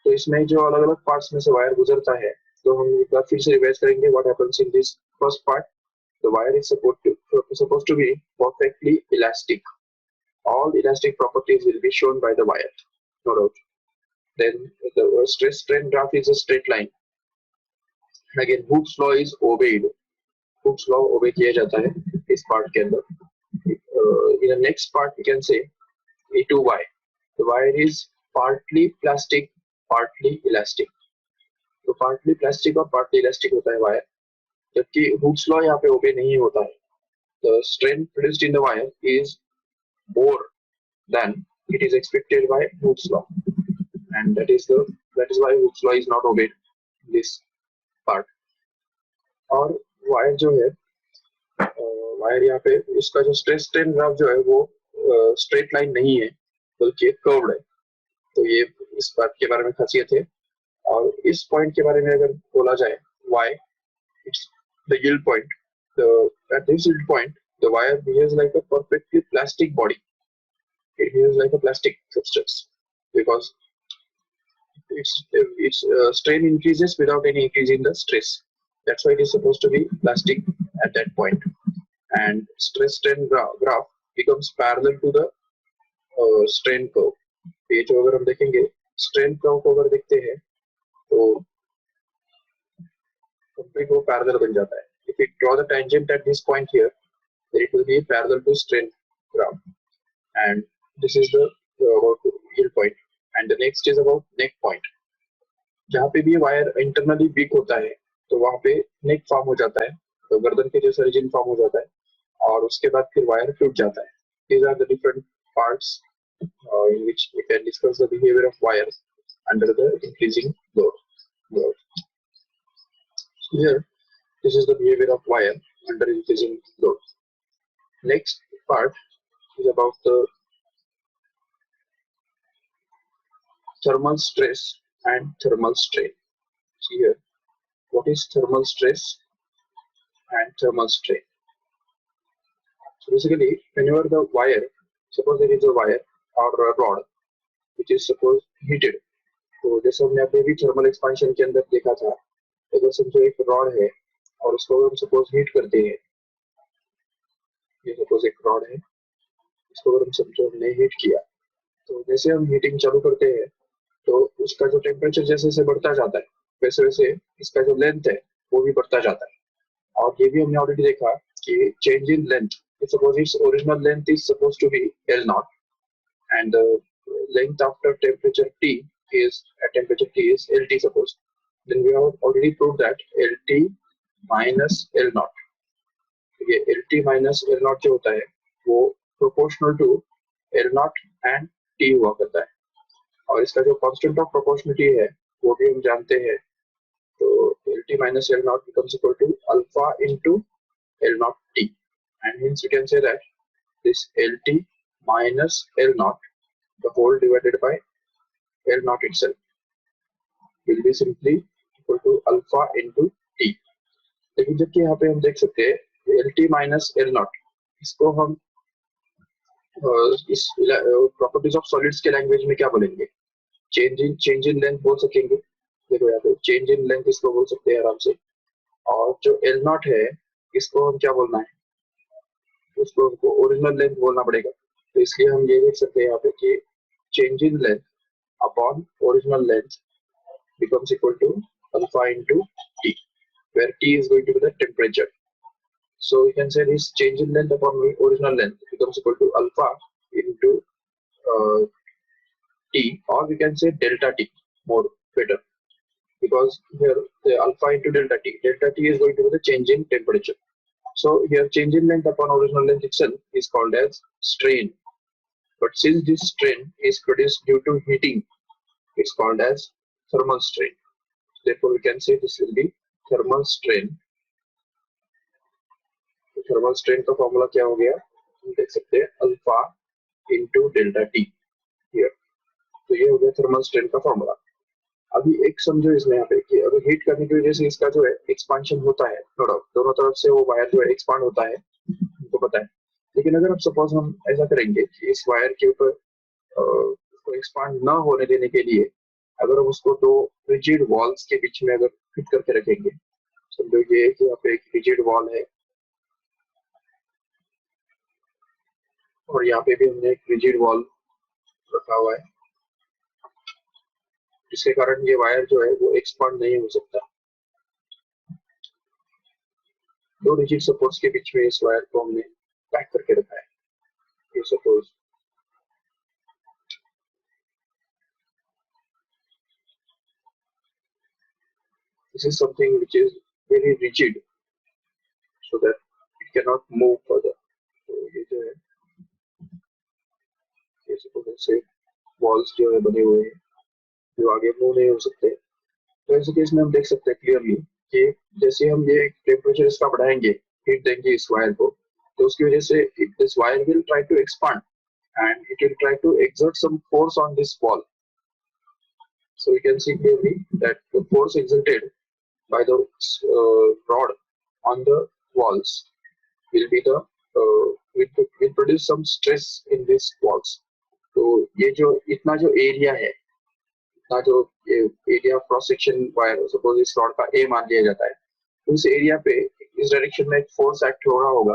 A: तो इसमें जो अलग अलग parts में से wire गुजरता है तो हम एक बार फिर से रिवाइज करेंगे what happens in this first part. The wire is supposed to be perfectly elastic. All elastic properties will be shown by the wire, no doubt. Then the stress strain graph is a straight line. Again Hooke's law is obeyed. Hooke's law obey किया जाता है इस part के अंदर। In the next part we can say E to Y. The wire is partly plastic, partly elastic. तो partly plastic और partly elastic होता है वायर, जबकि Hooke's law यहाँ पे ओबे नहीं होता है। The strain produced in the wire is more than it is expected by Hooke's law, and that is why Hooke's law is not obeyed in this part. और वायर जो है वायर यहाँ पे इसका जो स्ट्रेस स्ट्रेन ग्राफ जो है वो स्ट्रेट लाइन नहीं है बल्कि कर्व्ड है। तो ये इस बात के बारे में खासियत है। और इस पॉइंट के बारे में अगर बोला जाए why it's the yield point, the at this yield point the wire behaves like a perfectly plastic body. It behaves like a plastic substance because its strain increases without any increase in the stress. That's why it is supposed to be plastic at that point. And stress strain graph becomes parallel to the strain curve. ये जो अगर हम देखेंगे strain curve को अगर देखते हैं तो complete वो parallel बन जाता है. If we draw the tangent at this point here, then it will be parallel to strain graph. And this is the about yield point. And the next is about neck point. जहाँ पे भी wire internally week होता है तो वहाँ पे नेक form हो जाता है, तो गर्दन के जैसा रीजन फॉर्म हो जाता है और उसके बाद फिर वायर टूट जाता है. These are the different parts in which we can discuss the behavior of wires under the increasing load. Here, this is the behavior of wire under increasing load. Next part is about the thermal stress and thermal strain. See here, what is thermal stress and thermal strain? So basically, whenever the wire, suppose there is a wire or a rod which is suppose heated, तो जैसे हमने अभी भी thermal expansion के अंदर देखा था, अगर समझो एक रॉड है और उसको हम सपोज हीट करते हैं, ये सपोज एक रॉड है, इसको अगर हम समझो हमने हीट किया, तो जैसे हम हीटिंग चालू करते हैं तो उसका जो टेम्परेचर जैसे जैसे बढ़ता जाता है वैसे वैसे इसका जो लेंथ है वो भी बढ़ता जाता है. और ये भी हमने ऑलरेडी देखा कि change in length, suppose its original length is supposed to be L naught and the length after temperature T is at temperature T is LT suppose, then we have already proved that LT minus L naught, ये LT minus L naught जो होता है वो proportional to L naught and T हुआ करता है. और इसका जो constant of proportionality है वो भी हम जानते हैं तो LT minus L naught becomes equal to alpha into L naught T, and hence we can say that this LT minus L naught, the whole divided by L naught itself, will be simply equal to alpha into T. लेकिन जबकि यहाँ पे हम देख सकते हैं LT minus L naught, इसको हम इस प्रॉपर्टीज ऑफ सॉलिड्स के लैंग्वेज में क्या बोलेंगे? चेंज इन लेंथ बोल सकेंगे। देखो यहाँ पे चेंज इन लेंथ इसको बोल सकते हैं आराम से। और जो L naught है इसको हम क्या बोलना है? उसको हमको ओरिजिनल लेंथ बोलना पड़ेगा। तो इसलिए हम ये देख सकते हैं यहाँ पे कि change in length upon original length becomes equal to alpha into T, where T is going to be the temperature. So we can say this change in length upon original length becomes equal to alpha into T, or we can say delta T, more better, because here the alpha into delta T is going to be the change in temperature. So here change in length upon original length itself is called as strain, but since this strain is produced due to heating, it's called as thermal strain. Therefore we can say this will be thermal strain. Thermal strain का formula क्या हो गया? हम देख सकते हैं alpha into delta T here. तो ये हो गया थर्मल स्ट्रेन का फॉर्मूला। अभी एक समझो इसमें यहाँ पे कि अगर हीट करने की वजह से इसका जो है एक्सपांशन होता है, थोड़ा दोनों तरफ से वो वायर जो है एक्सपांड होता है, हमको पता है। लेकिन अगर अब सपोज हम ऐसा करेंगे कि इस वायर के ऊपर उसको एक्सपांड ना होने देने के लिए अगर हम उसको दो रिजिड वॉल्स के बीच में अगर फिट करके रखेंगे, समझो ये कि यहाँ पे एक रिजिड वॉल है और यहाँ पे भी हमने एक रिजिड वॉल रखा हुआ है, जिसके कारण ये वायर जो है वो एक्सपांड नहीं हो सकता। दो रिजिड सपोर्ट्स के बीच में इस वायर को हमने पैक करके रखा है। ये suppose this is something which is very rigid so that it cannot move further. तो ये जो है ये सपोज ऐसे वॉल्स जो है बने हुए हैं जो आगे मूव नहीं हो सकते। तो ऐसे केस में हम देख सकते हैं क्लियरली कि जैसे हम ये टेम्परेचर इसका बढ़ाएंगे, हीट देंगे इस वायर को, तो उसकी वजह से this wire will try to expand and it will try to exert some force on this wall. So you can see clearly that the force exerted by the rod on the walls will be the will produce some stress in these walls. तो ये जो इतना जो area है, इतना जो area cross section wire suppose इस rod का ए मान लिया जाता है, तो इस एरिया पे इस डायरेक्शन में एक फोर्स एक्ट हो रहा होगा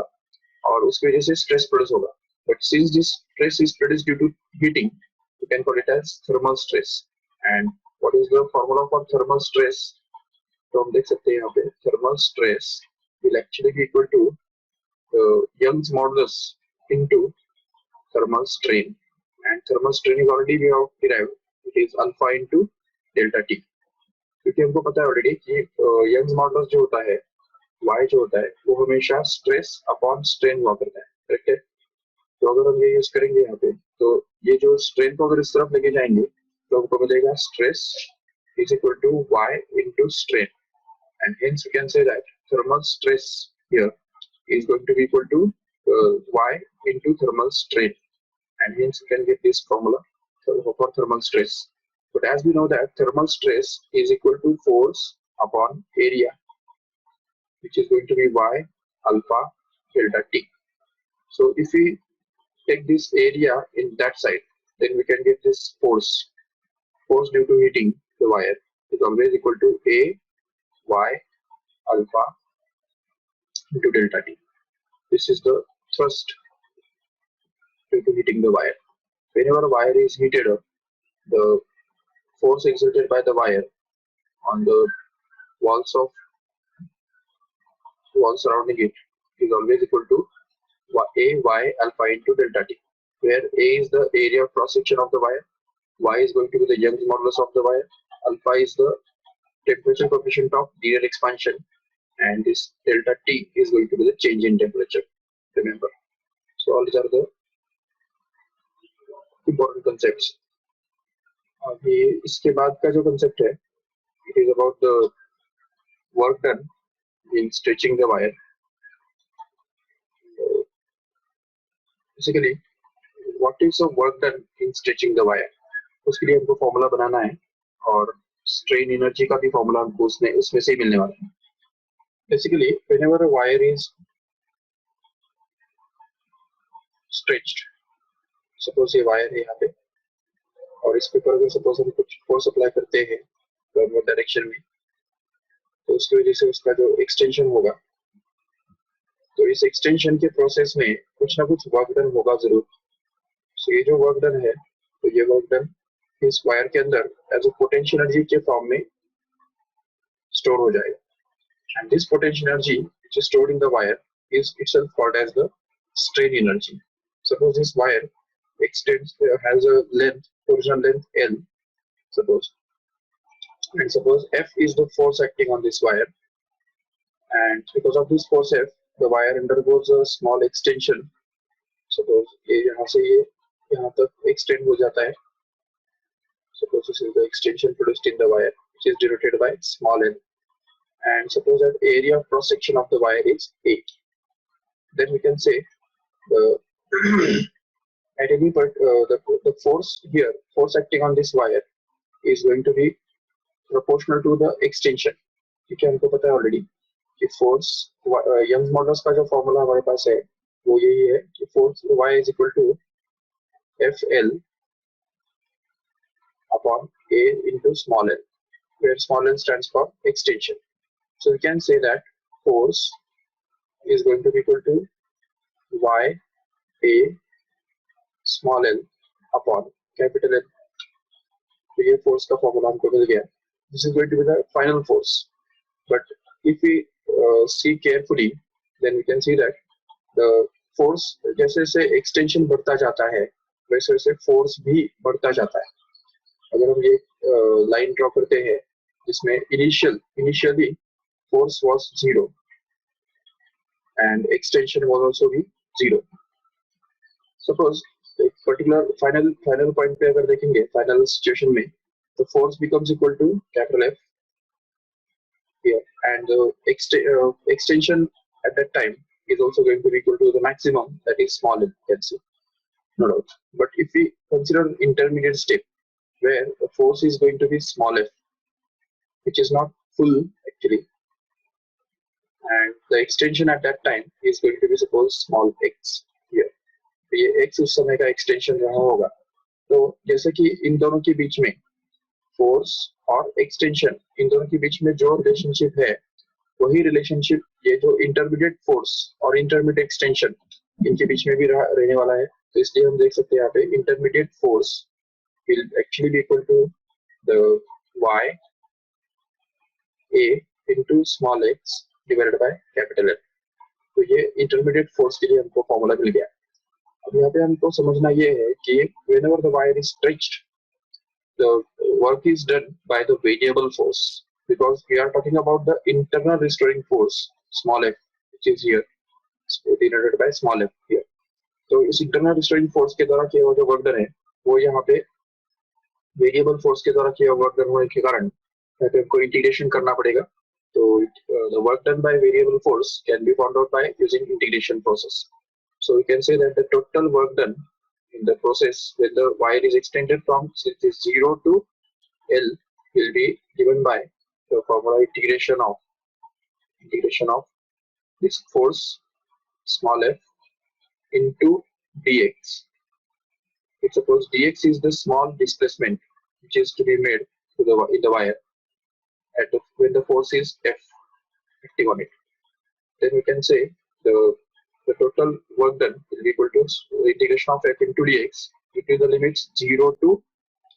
A: और उसकी वजह से स्ट्रेस प्रोड्यूस होगा। But since this stress is produced due to heating, you can call it as thermal stress. And what is the formula for thermal stress? तो हम देख सकते हैं यहाँ पे thermal stress will actually be equal to Young's modulus into thermal strain. And thermal strain is already we have derived. It is alpha into delta T. क्योंकि हमको पता है ऑलरेडी कि Young's modulus जो होता है, Y जो होता है, वो हमेशा stress upon strain हुआ करता है, करेक्ट है? तो अगर हम ये यूज करेंगे यहाँ पे, तो ये जो स्ट्रेन को अगर इस तरफ लेके जाएंगे तो हमको मिलेगा stress is equal to y into strain, and hence we can say that thermal stress here is going to be equal to y into thermal strain, and hence we can get this formula for thermal stress. But as we know that thermal stress is equal to force upon area, which is going to be y alpha delta t. So if we take this area in that side, then we can get this force due to heating the wire is always equal to a y alpha into delta t. This is the thrust due to heating the wire. Whenever a wire is heated up, the force exerted by the wire on the walls surrounding it is always equal to a y alpha into delta t, where a is the area of cross section of the wire, y is going to be the Young's modulus of the wire, alpha is the temperature coefficient of linear expansion, and this delta t is going to be the change in temperature. Remember, so all these are the important concepts. अभी इसके बाद का जो concept है, it is about the work done in stretching the wire. Basically, what is the work done in stretching the wire? उसके लिए हमको formula बनाना है और स्ट्रेन एनर्जी का भी फॉर्मूला हमको उसमें से ही मिलने वाला है. Basically, whenever a wire is stretched, suppose ये वायर है यहाँ पे और इस पे अगर सपोज हम कुछ फोर्स अप्लाई करते हैं दोनों डायरेक्शन में, तो उसकी वजह से उसका जो एक्सटेंशन होगा, तो इस एक्सटेंशन के प्रोसेस में कुछ ना कुछ वर्क डन होगा जरूर. सो ये जो वर्क डन है, तो ये वर्क डन इस वायर के अंदर एज अ पोटेंशियल एनर्जी के फॉर्म में स्टोर हो जाएगा. And this potential energy which is stored in the wire is itself called as the strain energy. Suppose this wire extends has a length, original length L, suppose, and suppose F is the force acting on this wire, and because of this force F, the wire undergoes a small extension. Suppose ये यहाँ से ये यहाँ तक extend हो जाता है. Suppose this is the extension produced in the wire, which is denoted by small l. And suppose that area of cross section of the wire is 8. Then we can say the at any point the force here, force acting on this wire is going to be proportional to the extension. ठीक है, हमको पता है already कि force Young's modulus का जो formula हमारे पास है वो यही है कि force y is equal to FL upon A into small l, where small l stands for extension. So we can say that force is going to be equal to y A small l upon capital L. तो ये force का formula हमको मिल गया. This is going to be the final force. But if we see carefully, then we can see that the force जैसे जैसे extension बढ़ता जाता है वैसे वैसे force भी बढ़ता जाता है. अगर हम ये लाइन ड्रॉ करते हैं जिसमें initially force was 0 and extension was also be 0. Suppose एक particular final point पे अगर देखेंगे final situation में, the force becomes equal to capital F here, and the extension at that time is also going to be equal to the maximum, that is small l, can see, no doubt. But if we consider intermediate step where the force is going to be small f, which is not full actually, and the extension at that time is going to be suppose small x here. तो ये x उस समय का extension रहा होगा. तो जैसे कि इन दोनों के बीच में फोर्स और एक्सटेंशन, इन दोनों के बीच में जो रिलेशनशिप है वही रिलेशनशिप ये जो इंटरमीडिएट फोर्स और इंटरमीडिएट एक्सटेंशन इनके बीच में भी रहने वाला है. तो इसलिए हम देख सकते हैं यहाँ पे intermediate force will actually be equal to the y a into small x divided by capital L. तो ये इंटरमीडिएट फोर्स के लिए हमको फॉर्मूला मिल गया. अब यहाँ पे हमको समझना ये है कि whenever the wire is stretched, the work is done by the variable force, because we are talking about the internal restoring force small f, which is here denoted by small f here. तो इस internal restoring force के द्वारा किया हुआ जो work done है वो यहाँ पे वेरिएबल फोर्स के द्वारा किया हुआ वर्क डन होने के कारण यहाँ पे हमको इंटीग्रेशन करना पड़ेगा. तो the work done by variable force can be found out by using integration process. So we can say that the total work done in the process when the wire is extended from 0 to L will be given by the formula integration of this force small f into dx. If suppose dx is the small displacement which is to be made to in the wire at when the force is F acting on it, then we can say the total work done will be equal to integration of f into dx into the limits 0 to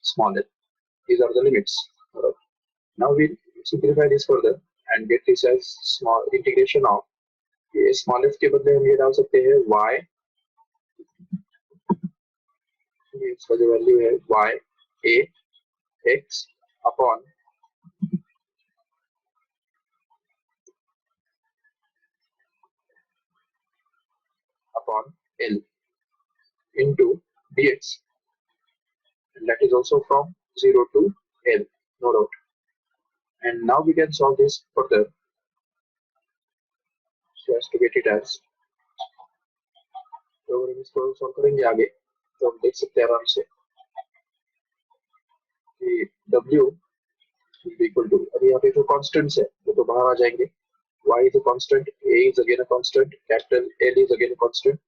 A: small l. These are the limits. Now we'll simplify this further and get this as small integration of small f के बदले हम ये डाल सकते हैं y, इसका जो value है y a x upon L into dx, and that is also from 0 to L, no doubt. And now we can solve this further so as to get it as, तो अगर हम इसको solve करेंगे आगे तो हम देख सकते हैं आराम से कि W इक्वल टू, अभी यहाँ पे जो कॉन्स्टेंट्स है वो तो बाहर आ जाएंगे. Y is a constant, A is again a constant, capital L is again a constant,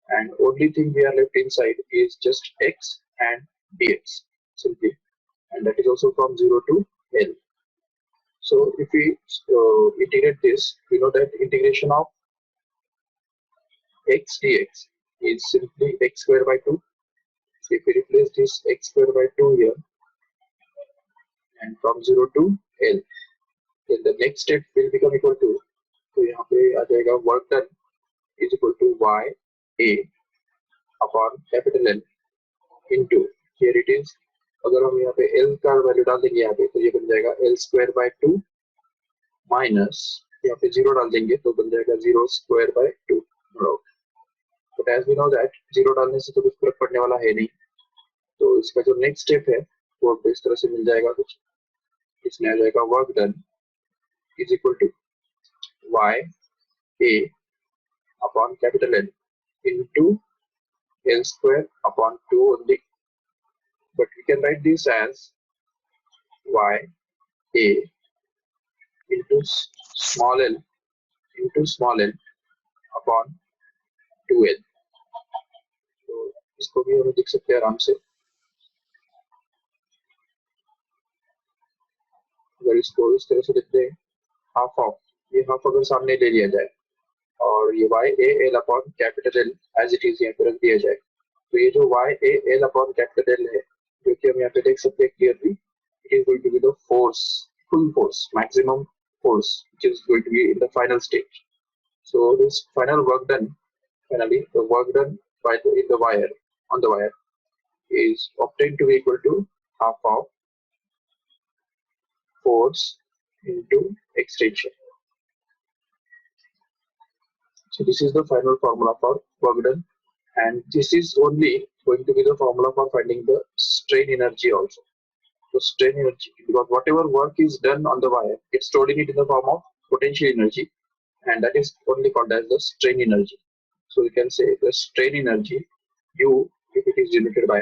A: and only thing we are left inside is just x and dx simply, and that is also from 0 to L. So if we integrate this, we know that integration of x dx is simply x square by 2. So if we replace this x square by 2 here and from 0 to L, then the next step will become equal to, तो यहाँ पे आ जाएगा work done is equal to y a upon capital L into, here it is, अगर हम यहाँ पे L का value डाल देंगे यहाँ पे तो ये बन जाएगा L square by 2 माइनस यहाँ पे 0 डाल देंगे तो बन जाएगा 0 square by 2. But as we know that 0 डालने से तो कुछ फर्क पड़ने वाला है नहीं, तो इसका जो नेक्स्ट स्टेप है वो इस तरह से मिल जाएगा कुछ, इसमें आ जाएगा work done is equal to y a upon capital L into L square upon 2 only, but we can write this as y a into small l upon 2l. तो इसको भी हम लिख सकते हैं आराम से, अगर इसको इस तरह से लिखते हैं हाफ ऑफ, ये हाफ अगर सामने ले लिया जाए और ये y a l upon capital L as it is यहाँ पे रख दिया जाए, तो ये जो y a l upon capital L है जो कि हम यहाँ पे देख सकते हैं clearly, it is going to be the force, full force, maximum force which is going to be in the final stage. So this final work done, finally the work done by in the wire, on the wire, is obtained to be equal to half of force into extension. So this is the final formula for work done, and this is only going to be the formula for finding the strain energy also. So strain energy, because whatever work is done on the wire, it's stored in it in the form of potential energy, and that is only called as the strain energy. So you can say the strain energy U, if it is denoted by,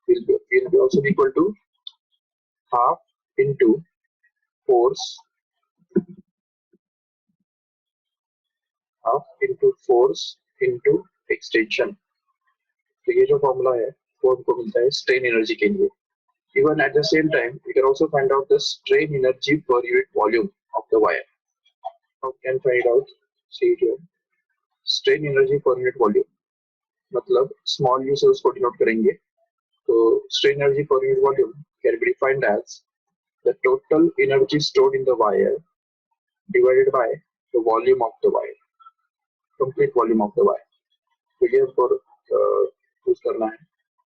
A: will be also equal to half into force, into extension. तो ये जो formula है वो हमको मिलता है strain energy के लिए. Even at the same time, we can also find out the strain energy per unit volume of the wire. How can find out? See here, strain energy per unit volume. मतलब small u से उसको denote करेंगे. तो strain energy per unit volume can be defined as the total energy stored in the wire divided by the volume of the wire, complete volume of the wire. तो ये हमको use करना है.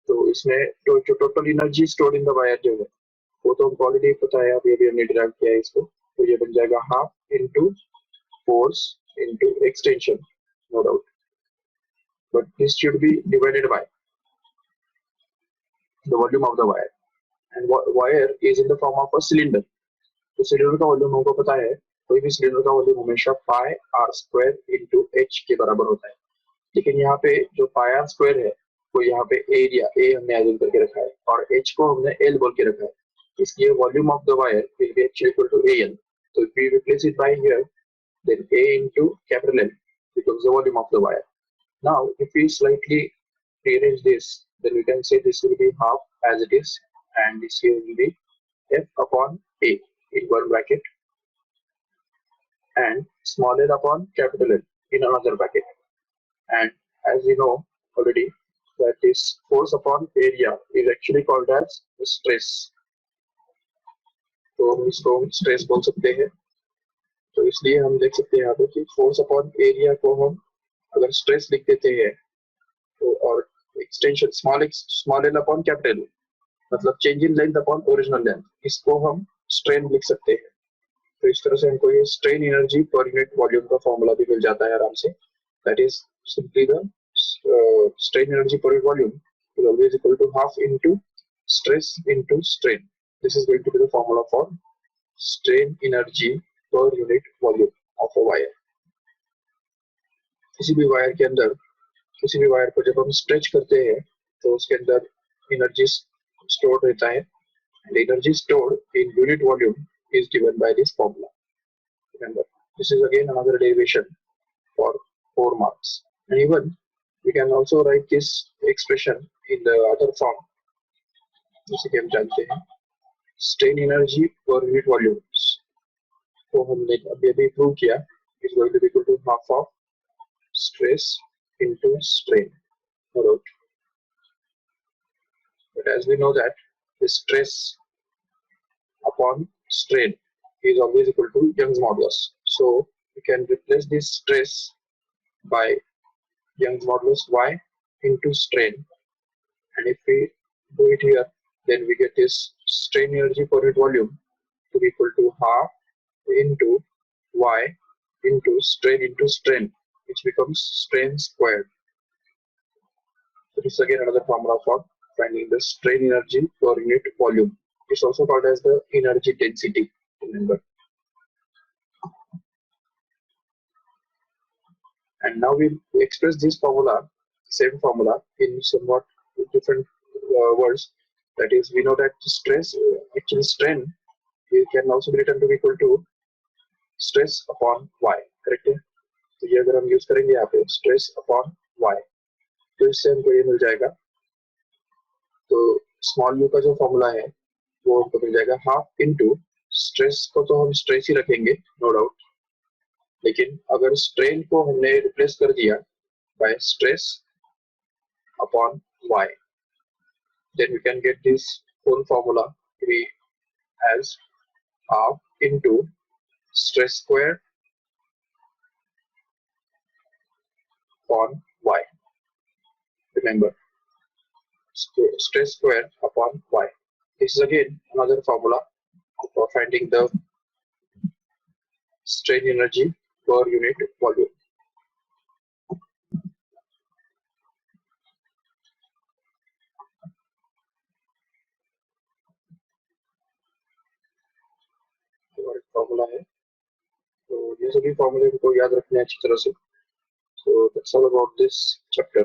A: तो इसमें जो total energy stored in the wire जो है वो तो हमको ऑलरेडी पता है, अभी अभी हमने डिराइव किया है इसको, तो ये बन जाएगा half into force into extension, no doubt, but this should be divided by the volume of the wire, and wire is in the form of a cylinder. तो सिलेंडर का वॉल्यूम हमको पता है, कोई भी सिलेंडर का वॉल्यूम हमेशा pi R square into H के बराबर होता है, लेकिन यहाँ पे जो पाई आर स्क्वायर है वो यहाँ पे एरिया ए हमने एज्यूम करके रखा है और एच को हमने एल बोल के रखा है, इसलिए volume of the wire will be actually equal to A L. तो if we replace it by here, then A into capital L becomes the volume of the wire. Now if we slightly rearrange this, then we can say this will be half as it is, and this here will be f upon a in one bracket and small l upon capital L in another bracket. And as we know already that this force upon area is actually called as stress. तो हम इसको stress बोल सकते हैं. तो इसलिए हम देख सकते हैं यहाँ पे कि फोर्स अपॉन एरिया को हम अगर स्ट्रेस लिख देते हैं तो, और extension small L upon capital L मतलब change in length upon original length, इसको हम स्ट्रेन लिख सकते हैं. तो इस तरह से हमको ये strain energy per unit volume का फॉर्मूला भी मिल जाता है आराम से. That is simply the strain energy per unit volume is always equal to half into stress into strain. This is going to be the formula for strain energy per unit volume of a wire. किसी भी wire के अंदर, किसी भी wire को जब हम stretch करते हैं तो उसके अंदर एनर्जी स्टोर रहता है. The energy stored in unit volume is given by this formula. Remember, this is again another derivation for 4 marks. And even we can also write this expression in the other form. जैसे कि हम जानते हैं strain energy per unit volumes. तो हमने अभी अभी prove किया is going to be equal to half of stress into strain. Alright. But as we know that the stress upon strain is always equal to Young's modulus. So we can replace this stress by Young's modulus y into strain. And if we do it here, then we get this strain energy per unit volume to be equal to half into y into strain, which becomes strain squared. So this is again another formula for finding the strain energy per unit volume. It's also called as the energy density. Remember. And now we express this formula, same formula, in somewhat different words. That is, we know that stress, actually strain, it can also be written to be equal to stress upon y. Correct है? तो ये अगर हम use करेंगे यहाँ पे stress upon y, तो इससे हमको ये मिल जाएगा. तो स्मॉल u का जो फॉर्मूला है वो हमको मिल जाएगा हाफ इनटू स्ट्रेस को तो हम स्ट्रेस ही रखेंगे नो डाउट, लेकिन अगर स्ट्रेन को हमने रिप्लेस कर दिया by stress upon y, then we can get this full formula to be as half into stress square upon y. Remember, stress square upon y. This is again another formula for finding the strain energy per unit volume. Formula है तो ये सभी फॉर्मूले को याद रखने अच्छी तरह से. So that's all about this chapter.